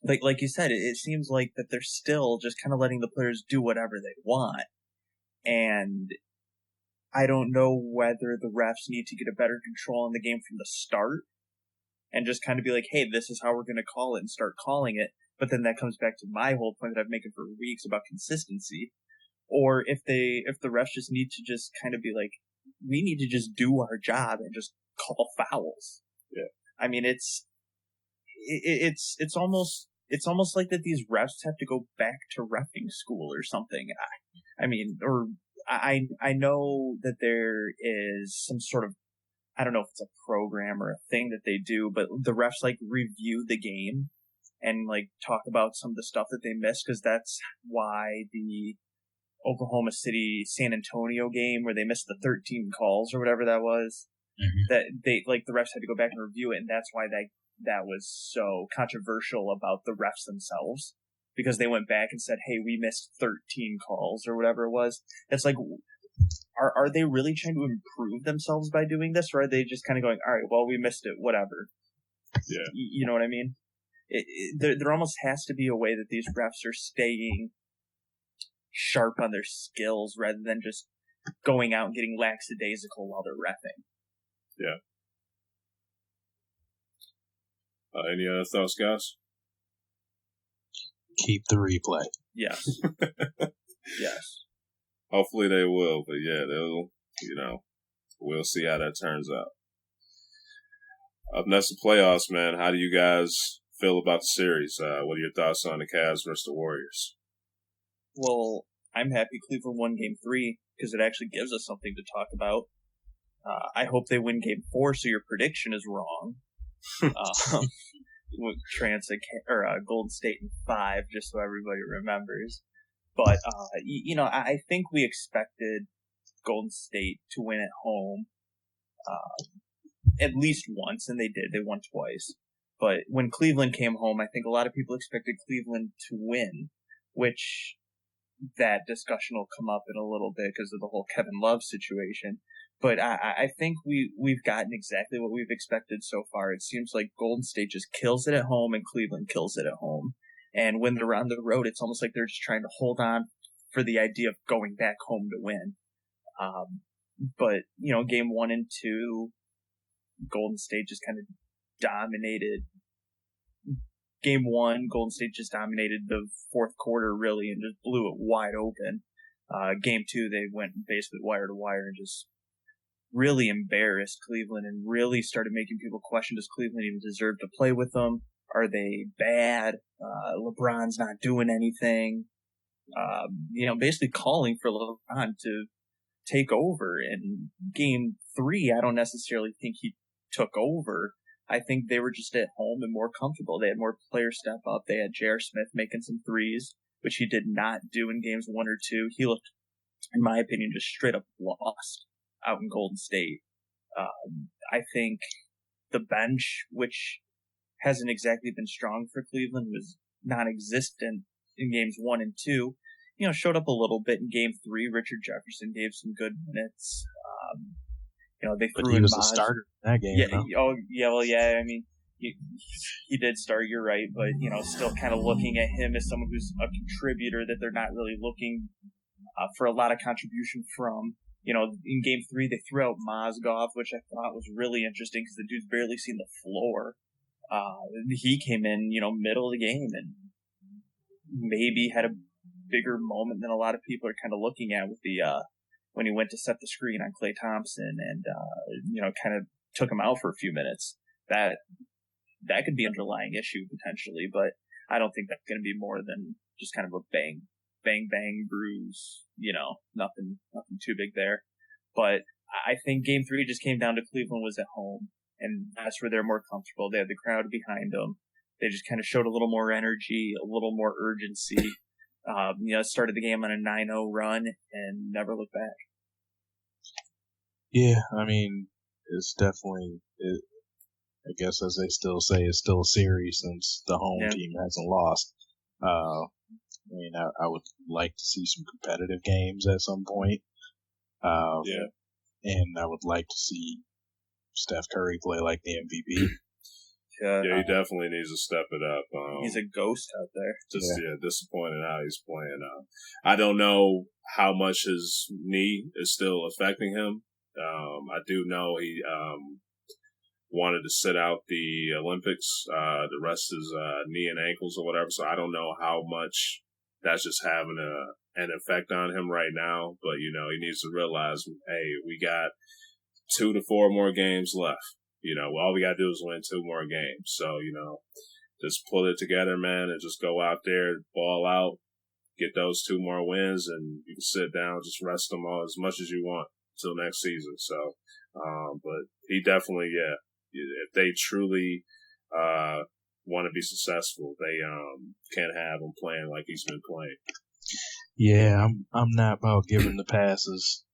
S3: like you said, it seems like that they're still just kind of letting the players do whatever they want. And I don't know whether the refs need to get a better control on the game from the start and just kind of be like, hey, this is how we're going to call it, and start calling it. But then that comes back to my whole point that I've been making for weeks about consistency. Or if the refs just need to just kind of be like, we need to just do our job and just call fouls.
S1: Yeah. I
S3: mean, it's almost like that these refs have to go back to reffing school or something. I know that there is some sort of, I don't know if it's a program or a thing that they do, but the refs like review the game and like talk about some of the stuff that they missed, because that's why the Oklahoma City San Antonio game where they missed the 13 calls or whatever that was, that they like the refs had to go back and review it, and that's why that was so controversial about the refs themselves, because they went back and said, hey, we missed 13 calls or whatever it was. It's like, are they really trying to improve themselves by doing this, or are they just kind of going, all right, well, we missed it, whatever?
S1: Yeah.
S3: You know what I mean? There almost has to be a way that these refs are staying sharp on their skills rather than just going out and getting lackadaisical while they're reffing.
S1: Yeah. Any other thoughts, guys?
S2: Keep the replay.
S3: Yes. Yes.
S1: Hopefully they will, but yeah, they'll, you know, we'll see how that turns out. Up next, the playoffs, man. How do you guys feel about the series? What are your thoughts on the Cavs versus the Warriors?
S3: Well, I'm happy Cleveland won Game 3 because it actually gives us something to talk about. I hope they win Game 4 so your prediction is wrong. Golden State in 5, just so everybody remembers. But, I think we expected Golden State to win at home at least once, and they did. They won twice. But when Cleveland came home, I think a lot of people expected Cleveland to win, which that discussion will come up in a little bit because of the whole Kevin Love situation. But I think we've gotten exactly what we've expected so far. It seems like Golden State just kills it at home and Cleveland kills it at home. And when they're on the road, it's almost like they're just trying to hold on for the idea of going back home to win. But, Game 1 and 2, Golden State just kind of dominated. Game 1, Golden State just dominated the fourth quarter, really, and just blew it wide open. Game 2, they went basically wire to wire and just really embarrassed Cleveland and really started making people question, does Cleveland even deserve to play with them? Are they bad? LeBron's not doing anything. Basically calling for LeBron to take over. In Game 3, I don't necessarily think he took over, I think they were just at home and more comfortable. They had more players step up. They had J.R. Smith making some threes, which he did not do in games 1 or 2. He looked, in my opinion, just straight up lost out in Golden State. I think the bench, which hasn't exactly been strong for Cleveland, was non-existent in games 1 and 2. Showed up a little bit in game 3. Richard Jefferson gave some good minutes. They threw
S2: he
S3: in
S2: was
S3: Maz.
S2: the starter in that game.
S3: Yeah.
S2: No?
S3: Oh, yeah. Well, yeah. I mean, he did start. You're right, but still kind of looking at him as someone who's a contributor that they're not really looking for a lot of contribution from. In game 3 they threw out Mozgov, which I thought was really interesting because the dude's barely seen the floor. He came in, middle of the game and maybe had a bigger moment than a lot of people are kind of looking at with the when he went to set the screen on Klay Thompson and kind of took him out for a few minutes. That could be an underlying issue potentially, but I don't think that's going to be more than just kind of a bang bruise. Nothing too big there. But I think game 3 just came down to Cleveland was at home, and that's where they're more comfortable. They had the crowd behind them. They just kind of showed a little more energy, a little more urgency. Started the game on a 9-0 run and never looked back.
S2: Yeah, I mean, it's definitely, I guess as they still say, it's still a series since the home team hasn't lost. I would like to see some competitive games at some point. And I would like to see Steph Curry play like the MVP.
S1: Yeah, he definitely needs to step it up.
S3: He's a ghost out there.
S1: Disappointed how he's playing. I don't know how much his knee is still affecting him. I do know he wanted to sit out the Olympics, the rest is knee and ankles or whatever. So I don't know how much that's just having an effect on him right now. But he needs to realize, hey, we got 2 to 4 more games left. All we got to do is win 2 more games. So, just pull it together, man, and just go out there, ball out, get those 2 more wins, and you can sit down, just rest them all as much as you want until next season. So, but he definitely, if they truly want to be successful, they can't have him playing like he's been playing.
S2: Yeah, I'm not about giving the passes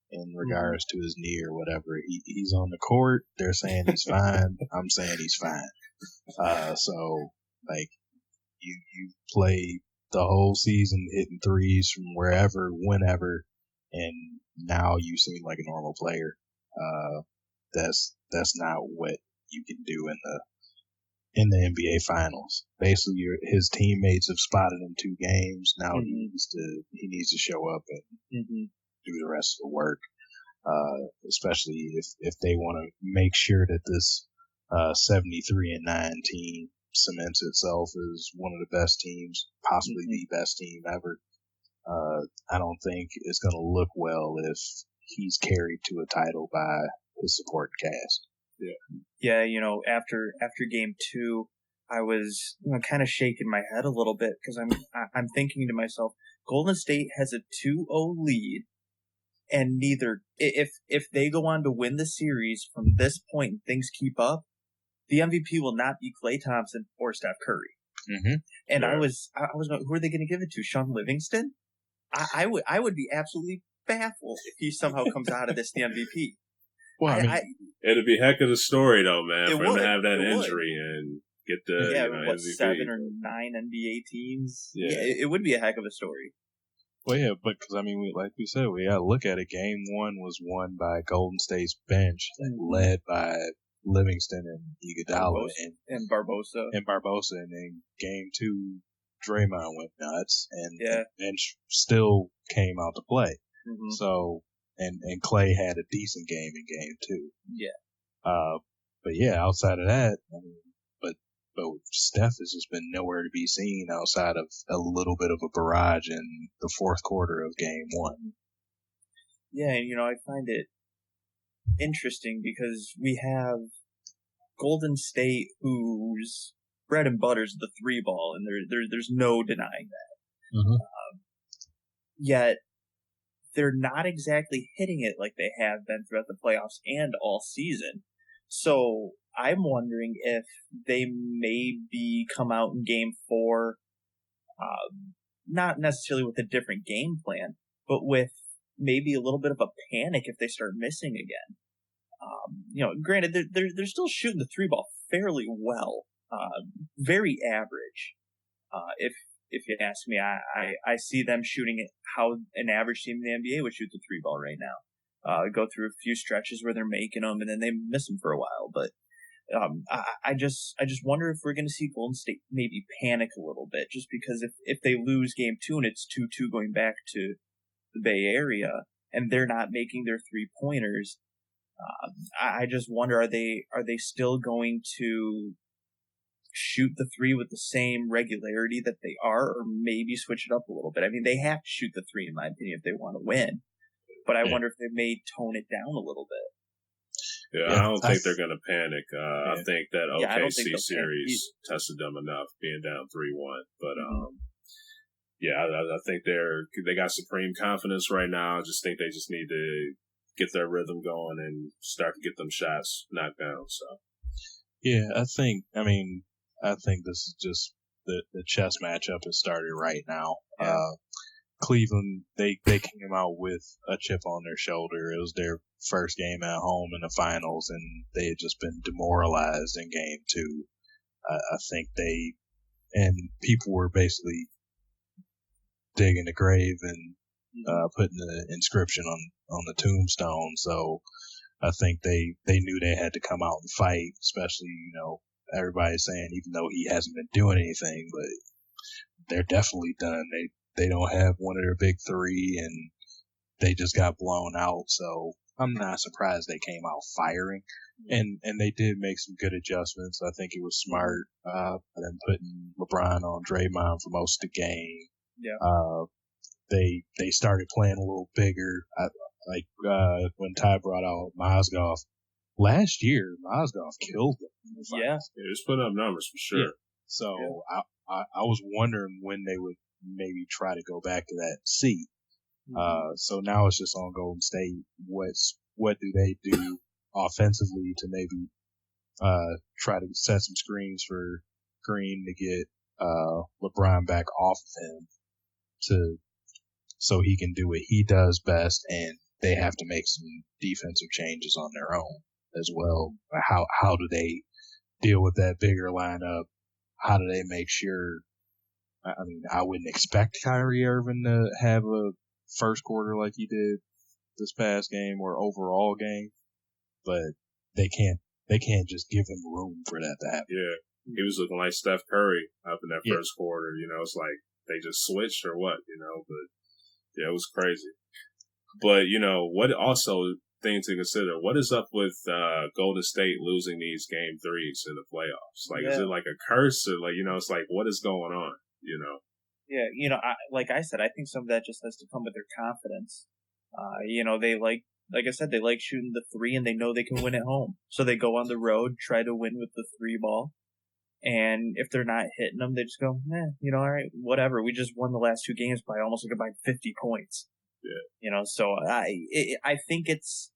S2: in regards to his knee or whatever. He's on the court. They're saying he's fine. I'm saying he's fine. So like you play the whole season hitting threes from wherever, whenever, and now you seem like a normal player. That's not what you can do in the NBA Finals. Basically, his teammates have spotted him 2 games. Now he needs to show up and do the rest of the work. Especially if they want to make sure that this 73-9 team cements itself as one of the best teams, possibly the best team ever. I don't think it's going to look well if he's carried to a title by his support cast.
S3: Yeah, after game 2, I was kind of shaking my head a little bit because I'm thinking to myself, Golden State has a 2-0 lead, and neither if they go on to win the series from this point and things keep up, the MVP will not be Klay Thompson or Steph Curry.
S2: Mm-hmm.
S3: And I was who are they going to give it to? Sean Livingston? I would be absolutely baffled if he somehow comes out of this the MVP.
S2: Well,
S1: it'd be a heck of a story though, man, for him to have that injury
S3: would.
S1: And get the MVP.
S3: 7 or 9 NBA teams?
S1: Yeah,
S3: it would be a heck of a story.
S2: Well, yeah, because like we said, we got to look at it. Game 1 was won by Golden State's bench, led by Livingston and Iguodala
S3: and Barbosa.
S2: And then game 2, Draymond went nuts, and the bench still came out to play.
S3: Mm-hmm.
S2: So, and Klay had a decent game in game 2.
S3: Yeah.
S2: But yeah, outside of that, but Steph has just been nowhere to be seen outside of a little bit of a barrage in the 4th quarter of game 1.
S3: Yeah, and I find it interesting because we have Golden State, whose bread and butter is the 3 ball, and there's no denying that.
S2: Mm-hmm.
S3: Yet they're not exactly hitting it like they have been throughout the playoffs and all season. So I'm wondering if they maybe come out in game 4, not necessarily with a different game plan, but with maybe a little bit of a panic if they start missing again. Granted, they're still shooting the 3-ball fairly well, very average. If you ask me, I see them shooting it how an average team in the NBA would shoot the 3-ball right now. Go through a few stretches where they're making them and then they miss them for a while. But I just wonder if we're going to see Golden State maybe panic a little bit, just because if they lose game 2 and it's 2-2 going back to the Bay Area and they're not making their 3-pointers, I just wonder, are they still going to shoot the 3 with the same regularity that they are, or maybe switch it up a little bit? I mean, they have to shoot the 3, in my opinion, if they want to win. But I wonder if they may tone it down a little bit.
S1: Yeah, I don't think they're going to panic. I think that OKC series tested them enough, being down 3-1. But I think they got supreme confidence right now. I just think they just need to get their rhythm going and start to get them shots knocked down. So
S2: yeah, I think this is just the chess matchup has started right now.
S3: Yeah.
S2: Cleveland, they came out with a chip on their shoulder. It was their first game at home in the finals, and they had just been demoralized in game 2. I think people were basically digging the grave and putting the inscription on the tombstone. So I think they knew they had to come out and fight, especially, everybody's saying even though he hasn't been doing anything, but they're definitely done. They don't have one of their big 3 and they just got blown out. So I'm not surprised they came out firing. And they did make some good adjustments. I think it was smart, them putting LeBron on Draymond for most of the game.
S3: Yeah.
S2: They started playing a little bigger. When Ty brought out Mozgov last year, Mozgov killed them.
S1: Yeah, he's putting up numbers for sure.
S2: Yeah. So I was wondering when they would maybe try to go back to that seat. So now it's just on Golden State. What do they do offensively to maybe try to set some screens for Green to get LeBron back off of him so he can do what he does best, and they have to make some defensive changes on their own as well. How do they deal with that bigger lineup? How do they make sure? I mean, I wouldn't expect Kyrie Irving to have a first quarter like he did this past game or overall game, but they can't just give him room for that to happen.
S1: Yeah, he was looking like Steph Curry up in that first quarter. It's like they just switched or what, but yeah, it was crazy. But, what also thing to consider, what is up with Golden State losing these game 3s in the playoffs? Like, is it like a curse or like, it's like, what is going on,
S3: Yeah, like I said, I think some of that just has to come with their confidence. They like I said, they like shooting the 3 and they know they can win at home. So they go on the road, try to win with the 3-ball. And if they're not hitting them, they just go, all right, whatever. We just won the last 2 games by almost by 50 points.
S1: Yeah.
S3: So I think it's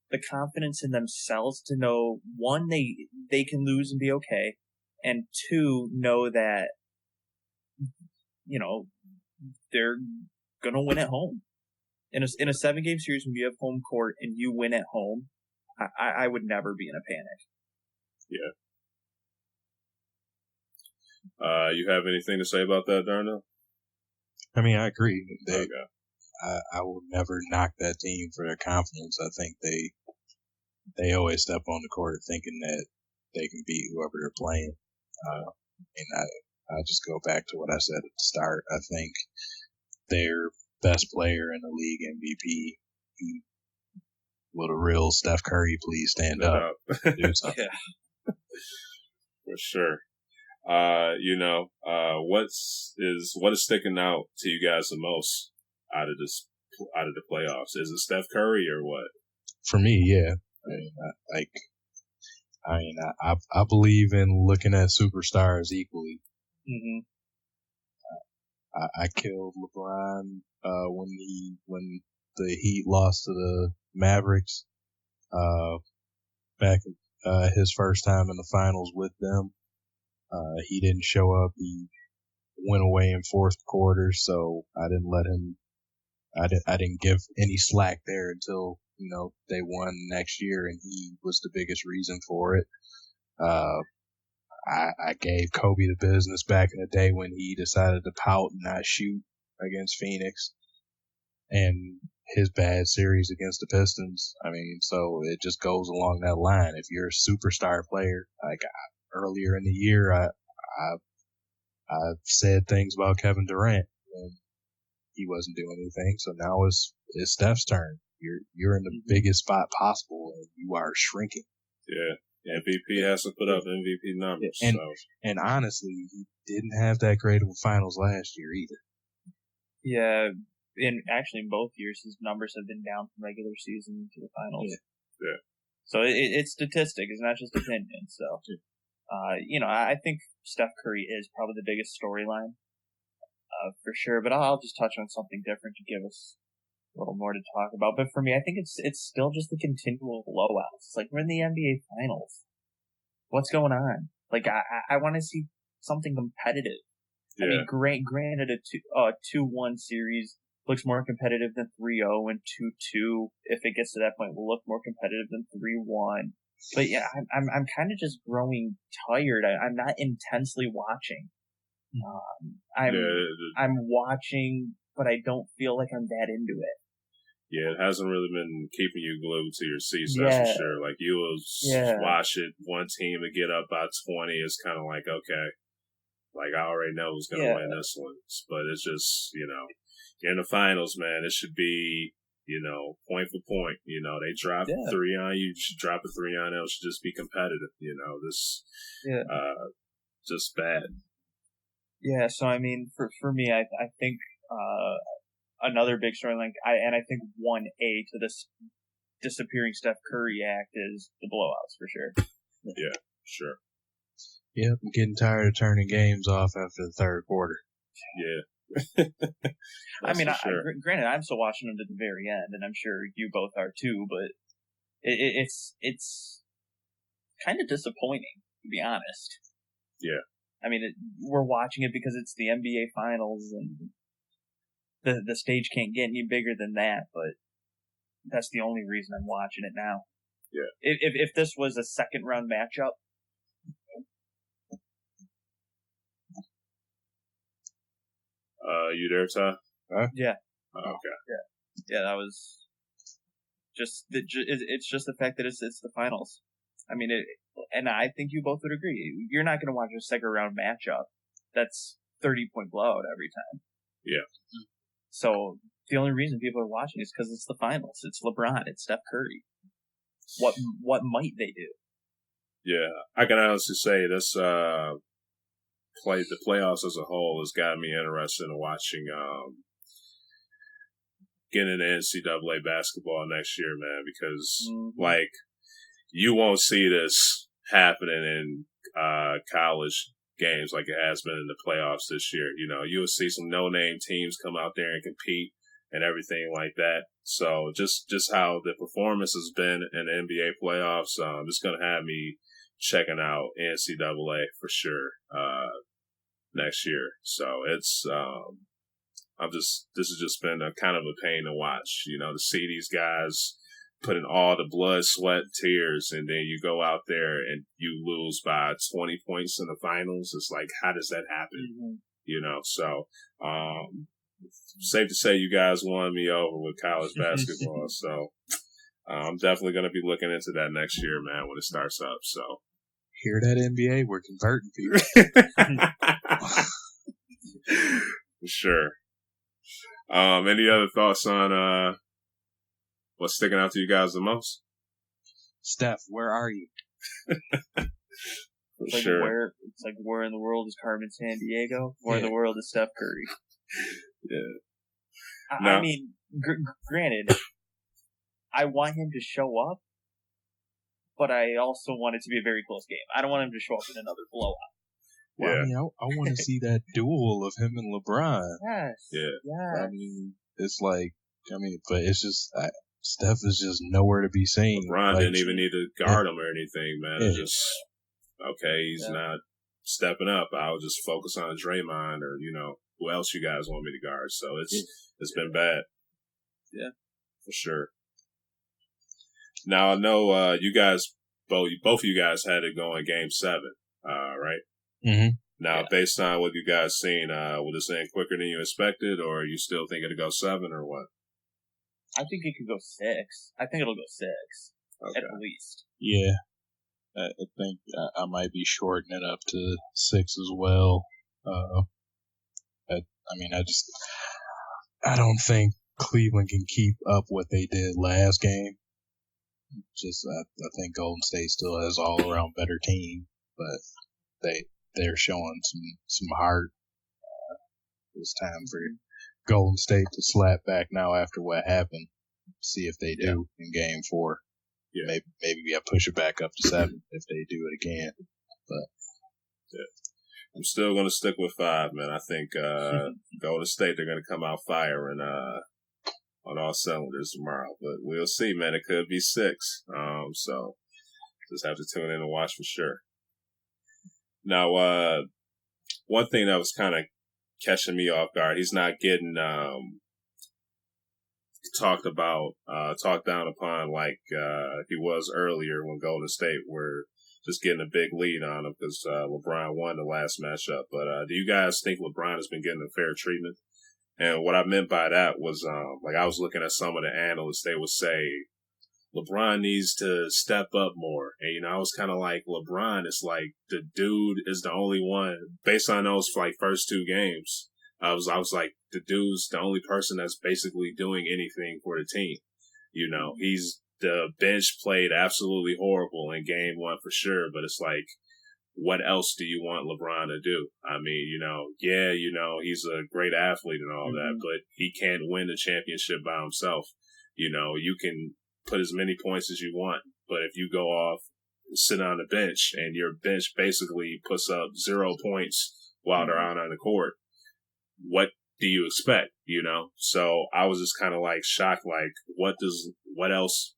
S3: the confidence in themselves to know, 1, they can lose and be okay, and 2, know that, they're gonna win at home. In a 7-game series, when you have home court and you win at home, I would never be in a panic.
S1: Yeah. You have anything to say about that, Darnell?
S2: I mean, I agree. I will never knock that team for their confidence. I think they always step on the court thinking that they can beat whoever they're playing. And I just go back to what I said at the start. I think their best player in the league, MVP, will a real Steph Curry please stand up and do something?
S1: Yeah. For sure. What is sticking out to you guys the most out of the playoffs? Is it Steph Curry or what?
S2: For me, yeah. I believe in looking at superstars equally.
S3: Mm-hmm.
S2: I killed LeBron when the Heat lost to the Mavericks. back his first time in the finals with them. He didn't show up. He went away in fourth quarter, so I didn't let him. I didn't give any slack there until they won next year, and he was the biggest reason for it. I gave Kobe the business back in the day when he decided to pout and not shoot against Phoenix, and his bad series against the Pistons. I mean, so it just goes along that line. If you're a superstar player, like earlier in the year, I said things about Kevin Durant and he wasn't doing anything. So now it's Steph's turn. You're in the biggest spot possible, and you are shrinking.
S1: Yeah. MVP has to put up MVP numbers.
S2: And honestly, he didn't have that great of a finals last year either.
S3: Yeah, in both years, his numbers have been down from regular season to the finals.
S1: Yeah.
S3: So it's statistic. It's not just opinion. So, I think Steph Curry is probably the biggest storyline, for sure. But I'll just touch on something different to give us a little more to talk about. But for me, I think it's still just the continual blowouts. It's like we're in the NBA finals. What's going on? Like I want to see something competitive. Yeah. I mean, granted, a 2-1 series looks more competitive than 3-0, and 2-2, if it gets to that point, will look more competitive than 3-1. But yeah, I'm kind of just growing tired. I'm not intensely watching. I'm watching, but I don't feel like I'm that into it.
S1: Yeah, it hasn't really been keeping you glued to your seats, that's for sure. Like, you will watch it, one team to get up by 20 is kind of like, okay, like, I already know who's going to win this one. But it's just, in the finals, man, it should be, point for point. They drop 3 on you, you should drop a 3 on them. It should just be competitive, just bad.
S3: Yeah, so I mean, for me, I think another big storyline, I think 1A to this disappearing Steph Curry act is the blowouts for sure.
S1: Yeah, sure.
S2: Yep, I'm getting tired of turning games off after the third quarter.
S1: Yeah.
S3: I mean, granted, I'm still watching them to the very end, and I'm sure you both are too. But it's kind of disappointing, to be honest.
S1: Yeah.
S3: I mean, we're watching it because it's the NBA Finals, and the stage can't get any bigger than that. But that's the only reason I'm watching it now.
S1: Yeah.
S3: If this was a second round matchup.
S1: You there, Ty?
S2: Huh?
S3: Yeah.
S1: Oh, okay.
S3: Yeah. That was it's just the fact that it's the finals. I mean, and I think you both would agree. You're not going to watch a second round matchup that's 30-point blowout every time.
S1: Yeah.
S3: So the only reason people are watching is because it's the finals. It's LeBron. It's Steph Curry. What might they do?
S1: Yeah, I can honestly say this. The playoffs as a whole has got me interested in watching getting into NCAA basketball next year, man, because like you won't see this happening in college games like it has been in the playoffs this year. You'll see some no-name teams come out there and compete and everything like that. So just how the performance has been in the NBA playoffs, it's going to have me checking out NCAA for sure next year. So it's this has just been a kind of a pain to watch, to see these guys put in all the blood, sweat, tears, and then you go out there and you lose by 20 points in the finals. It's like, how does that happen? So safe to say you guys won me over with college basketball. So I'm definitely going to be looking into that next year, man, when it starts up. So
S2: hear that, NBA? We're converting people.
S1: Sure. Any other thoughts on what's sticking out to you guys the most?
S2: Steph, where are you?
S3: It's like where in the world is Carmen Sandiego? Where in the world is Steph Curry?
S1: Yeah.
S3: I mean, granted, I want him to show up, but I also want it to be a very close game. I don't want him to show up in another blowout.
S2: Well,
S1: yeah.
S2: I mean, I want to see that duel of him and LeBron.
S3: Yes.
S1: Yeah.
S2: I mean, it's like, but it's just, Steph is just nowhere to be seen.
S1: LeBron didn't even need to guard him or anything, man. It's just, okay, he's not stepping up. I'll just focus on Draymond or, who else you guys want me to guard. So it's been bad.
S3: Yeah.
S1: For sure. Now, I know you guys, both of you guys had it going Game 7, right?
S2: Mm-hmm.
S1: Now, based on what you guys seen, will this end quicker than you expected, or are you still thinking to go 7 or what?
S3: I think it could go 6. I think it'll go 6 at least.
S2: Yeah, I think I might be shortening it up to 6 as well. I don't think Cleveland can keep up what they did last game. I think Golden State still has all around better team, but they're showing some heart. It's time for Golden State to slap back now after what happened. See if they do in Game 4. Yeah. Maybe push it back up to 7 if they do it again. But
S1: I'm still going to stick with 5, man. I think Golden State, they're going to come out firing on all cylinders tomorrow. But we'll see, man. It could be 6. So just have to tune in and watch for sure. Now, one thing that was kind of catching me off guard, he's not getting talked down upon like he was earlier when Golden State were just getting a big lead on him because LeBron won the last matchup. But do you guys think LeBron has been getting a fair treatment? And what I meant by that was like I was looking at some of the analysts, they would say LeBron needs to step up more. And, I was kind of like, LeBron is like, the dude is the only one, based on those like first 2 games, I was like, the dude's the only person that's basically doing anything for the team. The bench played absolutely horrible in Game 1 for sure, but it's like, what else do you want LeBron to do? I mean, he's a great athlete and all that, but he can't win the championship by himself. You can put as many points as you want, but if you go off, sit on the bench, and your bench basically puts up 0 points while they're out on the court, what do you expect? So I was just kind of like shocked, like what else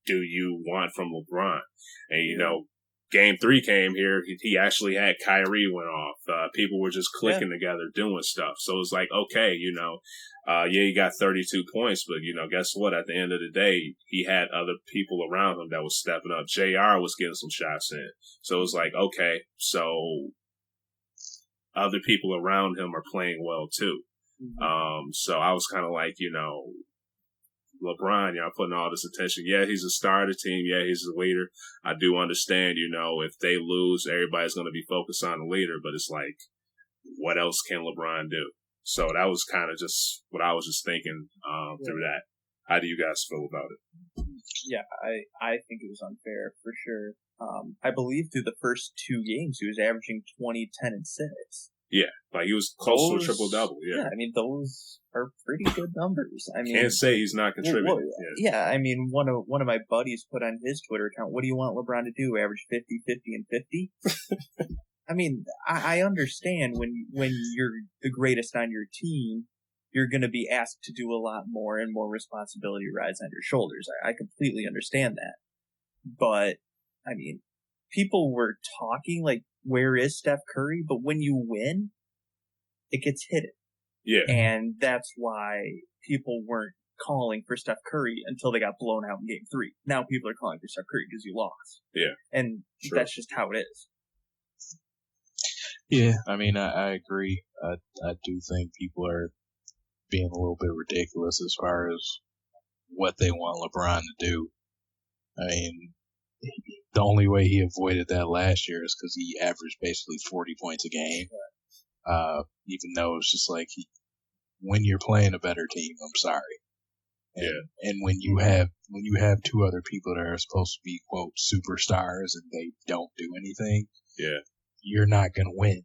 S1: do you want from LeBron? And Game 3 came here. He actually had Kyrie went off. People were just clicking together doing stuff. So it was like, okay, he got 32 points, but guess what? At the end of the day, he had other people around him that was stepping up. JR was getting some shots in. So it was like, okay, so other people around him are playing well too. So I was kind of like, LeBron, putting all this attention. Yeah, he's a star of the team. Yeah, he's a leader. I do understand, if they lose, everybody's going to be focused on the leader, but it's like, what else can LeBron do? So that was kind of just what I was just thinking through that. How do you guys feel about it?
S3: Yeah, I think it was unfair for sure. I believe through the first 2 games, he was averaging 20, 10, and 6.
S1: Yeah, like he was close to a triple-double. Yeah,
S3: I mean, those are pretty good numbers. I mean,
S1: can't say he's not contributing.
S3: I mean, one of my buddies put on his Twitter account, what do you want LeBron to do? Average 50, 50, and 50? I mean, I understand when you're the greatest on your team, you're going to be asked to do a lot more and more responsibility rides on your shoulders. I completely understand that. But, I mean, people were talking like, where is Steph Curry? But when you win, it gets hidden.
S1: Yeah.
S3: And that's why people weren't calling for Steph Curry until they got blown out in Game 3. Now people are calling for Steph Curry because you lost.
S1: Yeah.
S3: And that's just how it is.
S2: Yeah, I mean, I agree. I do think people are being a little bit ridiculous as far as what they want LeBron to do. I mean, the only way he avoided that last year is because he averaged basically 40 points a game. Even though it's just like, when you're playing a better team, I'm sorry. And when you have 2 other people that are supposed to be, quote, superstars and they don't do anything, you're not going to win.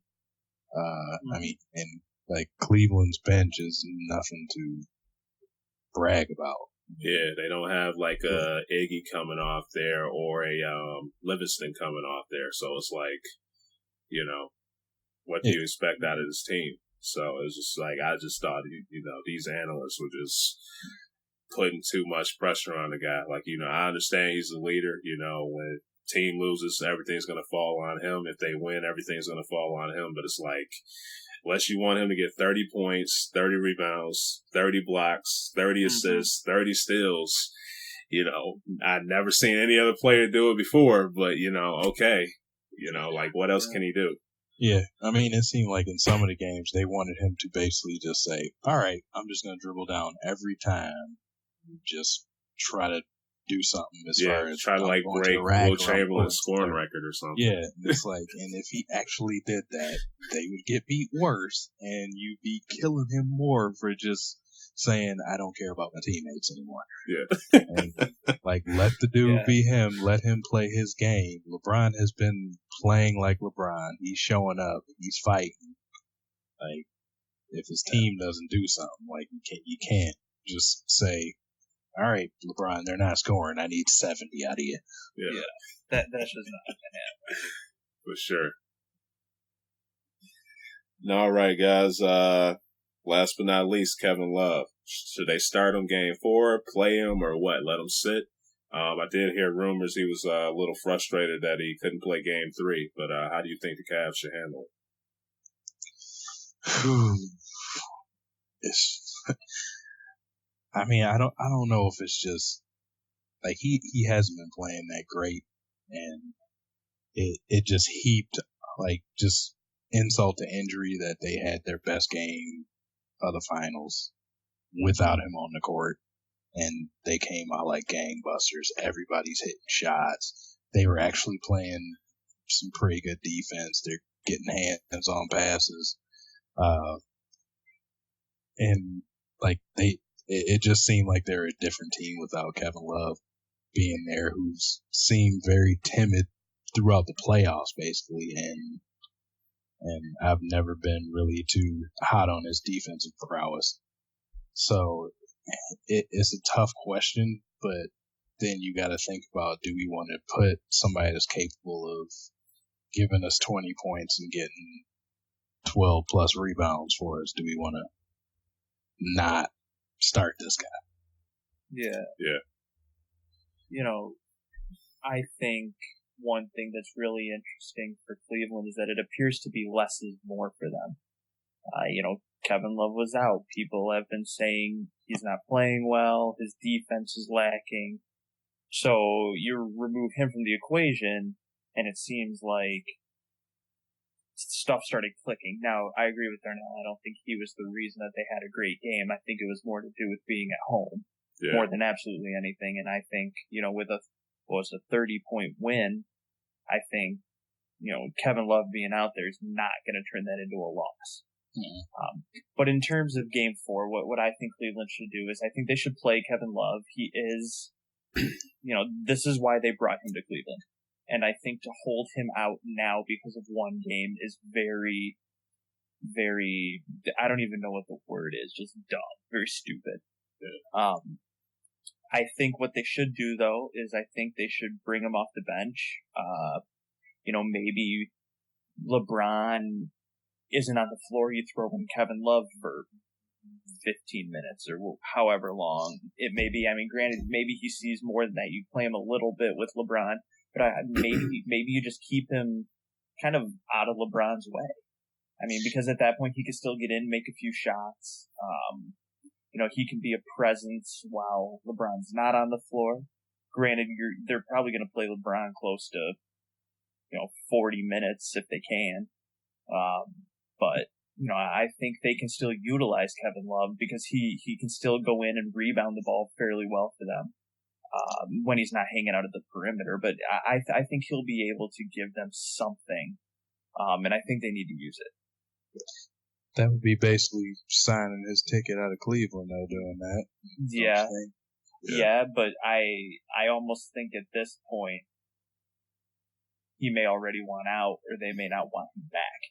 S2: I mean, and like Cleveland's bench is nothing to brag about.
S1: Yeah, they don't have like a Iggy coming off there or a Livingston coming off there. So it's like, what do you expect out of this team? So it's just like, I just thought, these analysts were just putting too much pressure on the guy. Like, I understand he's the leader. When team loses, everything's going to fall on him. If they win, everything's going to fall on him. But it's like, unless you want him to get 30 points, 30 rebounds, 30 blocks, 30 assists, 30 steals, I've never seen any other player do it before, but, okay. Like, what else can he do?
S2: Yeah, I mean, it seemed like in some of the games they wanted him to basically just say, all right, I'm just going to dribble down every time, just try to do something as far as
S1: try to like break Will Chamberlain's scoring record or something.
S2: Yeah, it's like, and if he actually did that, they would get beat worse, and you'd be killing him more for just saying, I don't care about my teammates anymore.
S1: Yeah.
S2: And, like, let the dude be him. Let him play his game. LeBron has been playing like LeBron. He's showing up. He's fighting. Like, if his team doesn't do something, like, you can't just say, all right, LeBron, they're not scoring. I need 70 out of you.
S1: Yeah.
S3: That's just not going to happen.
S1: For sure. All right, guys. Last but not least, Kevin Love. Should they start him game 4, play him, or what? Let him sit? I did hear rumors he was a little frustrated that he couldn't play game 3, but how do you think the Cavs should handle
S2: it? I mean, I don't know if it's just like he hasn't been playing that great, and it just heaped like just insult to injury that they had their best game of the finals without him on the court, and they came out like gangbusters. Everybody's hitting shots. They were actually playing some pretty good defense. They're getting hands on passes, and like it just seemed like they're a different team without Kevin Love being there, who's seemed very timid throughout the playoffs, basically, and I've never been really too hot on his defensive prowess. So it's a tough question, but then you got to think about, do we want to put somebody that's capable of giving us 20 points and getting 12 plus rebounds for us? Do we want to not start this guy?
S3: Yeah.
S1: Yeah.
S3: I think one thing that's really interesting for Cleveland is that it appears to be less is more for them. Kevin Love was out. People have been saying he's not playing well. His defense is lacking. So you remove him from the equation, and it seems like stuff started clicking. Now, I agree with Darnell. I don't think he was the reason that they had a great game. I think it was more to do with being at home more than absolutely anything. And I think, with a 30-point win, I think, Kevin Love being out there is not going to turn that into a loss. But in terms of game 4, what I think Cleveland should do is I think they should play Kevin Love. He is, this is why they brought him to Cleveland. And I think to hold him out now because of one game is very, very, I don't even know what the word is, just dumb, very stupid. I think what they should do, though, is I think they should bring him off the bench. Maybe LeBron isn't on the floor, you throw in Kevin Love for 15 minutes or however long it may be. I mean, granted, maybe he sees more than that. You play him a little bit with LeBron, but maybe you just keep him kind of out of LeBron's way. I mean, because at that point he can still get in, make a few shots. He can be a presence while LeBron's not on the floor. Granted, they're probably going to play LeBron close to 40 minutes if they can. But I think they can still utilize Kevin Love because he can still go in and rebound the ball fairly well for them when he's not hanging out at the perimeter. But I think he'll be able to give them something, and I think they need to use it.
S2: That would be basically signing his ticket out of Cleveland, though, doing that.
S3: Yeah, but I almost think at this point he may already want out, or they may not want him back.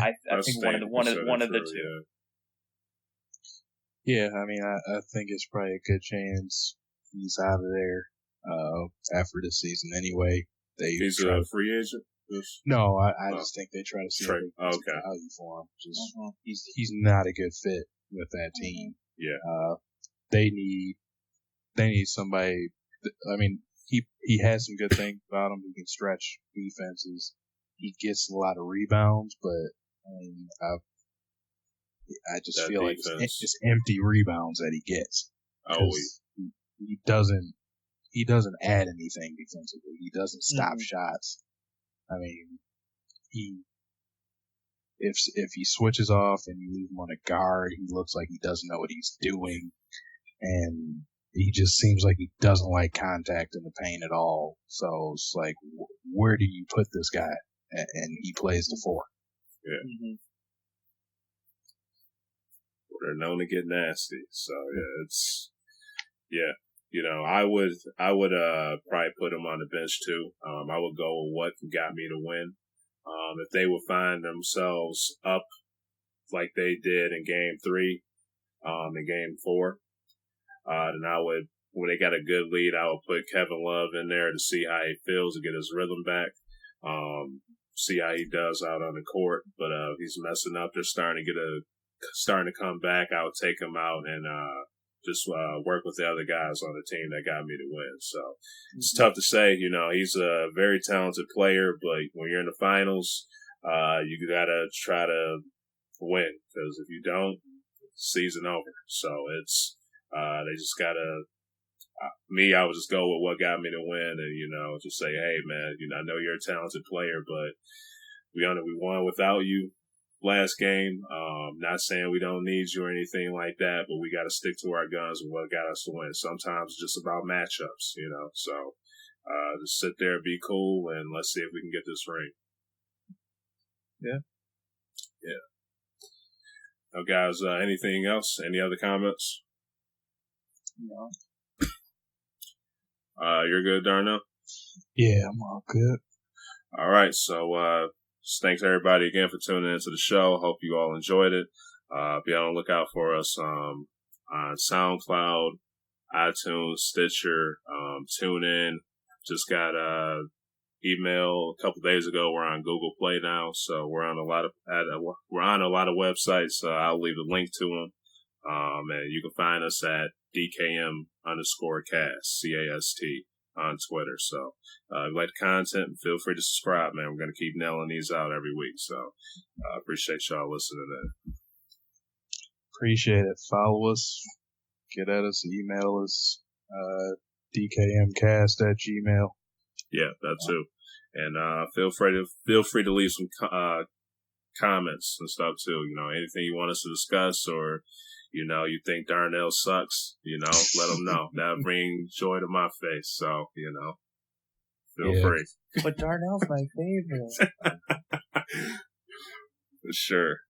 S3: I think one of the two.
S2: Yeah, I mean, I think it's probably a good chance he's out of there after this season anyway.
S1: He's a free agent?
S2: No, I just think they try to see value for him. He's not a good fit with that team.
S1: Yeah.
S2: they need somebody. I mean, he has some good things about him. He can stretch defenses. He gets a lot of rebounds, but I mean, I just feel like it's empty rebounds that he gets.
S1: Always.
S2: He doesn't add anything defensively. He doesn't stop shots. I mean, if he switches off and you leave him on a guard, he looks like he doesn't know what he's doing, and he just seems like he doesn't like contact in the paint at all. So it's like, where do you put this guy? And he plays the 4.
S1: Yeah. They're known to get nasty. So I would probably put him on the bench too. I would go with what got me to win. If they would find themselves up like they did in game 3, in game 4, then I would, when they got a good lead, I would put Kevin Love in there to see how he feels, to get his rhythm back. See how he does out on the court. But he's messing up. They're starting to come back. I would take him out and just work with the other guys on the team that got me to win. So it's tough to say. He's a very talented player, but when you're in the finals, you gotta try to win, because if you don't, season over. So it's they just gotta. I would just go with what got me to win, and just say, hey man, I know you're a talented player, but we won without you last game. Not saying we don't need you or anything like that, but we got to stick to our guns and what got us to win. Sometimes it's just about matchups, So just sit there, be cool, and let's see if we can get this ring.
S3: Yeah.
S1: Now, guys, anything else? Any other comments?
S3: No.
S1: You're good, Darnell?
S2: Yeah, I'm all good.
S1: All right, so just thanks everybody again for tuning into the show. Hope you all enjoyed it. Be on the lookout for us on SoundCloud, iTunes, Stitcher, TuneIn. Just got email a couple days ago. We're on Google Play now, so we're on a lot of websites. I'll leave a link to them, and you can find us at DKM_cast, CAST, on Twitter. So if you like the content, feel free to subscribe, man. We're going to keep nailing these out every week. So appreciate y'all listening in.
S2: Appreciate it. Follow us, get at us, email us, dkmcast@gmail.
S1: Yeah, that too. And feel free to leave some comments and stuff too. Anything you want us to discuss, or you think Darnell sucks, let them know. That brings joy to my face. So, feel free.
S3: But Darnell's my favorite.
S1: For sure.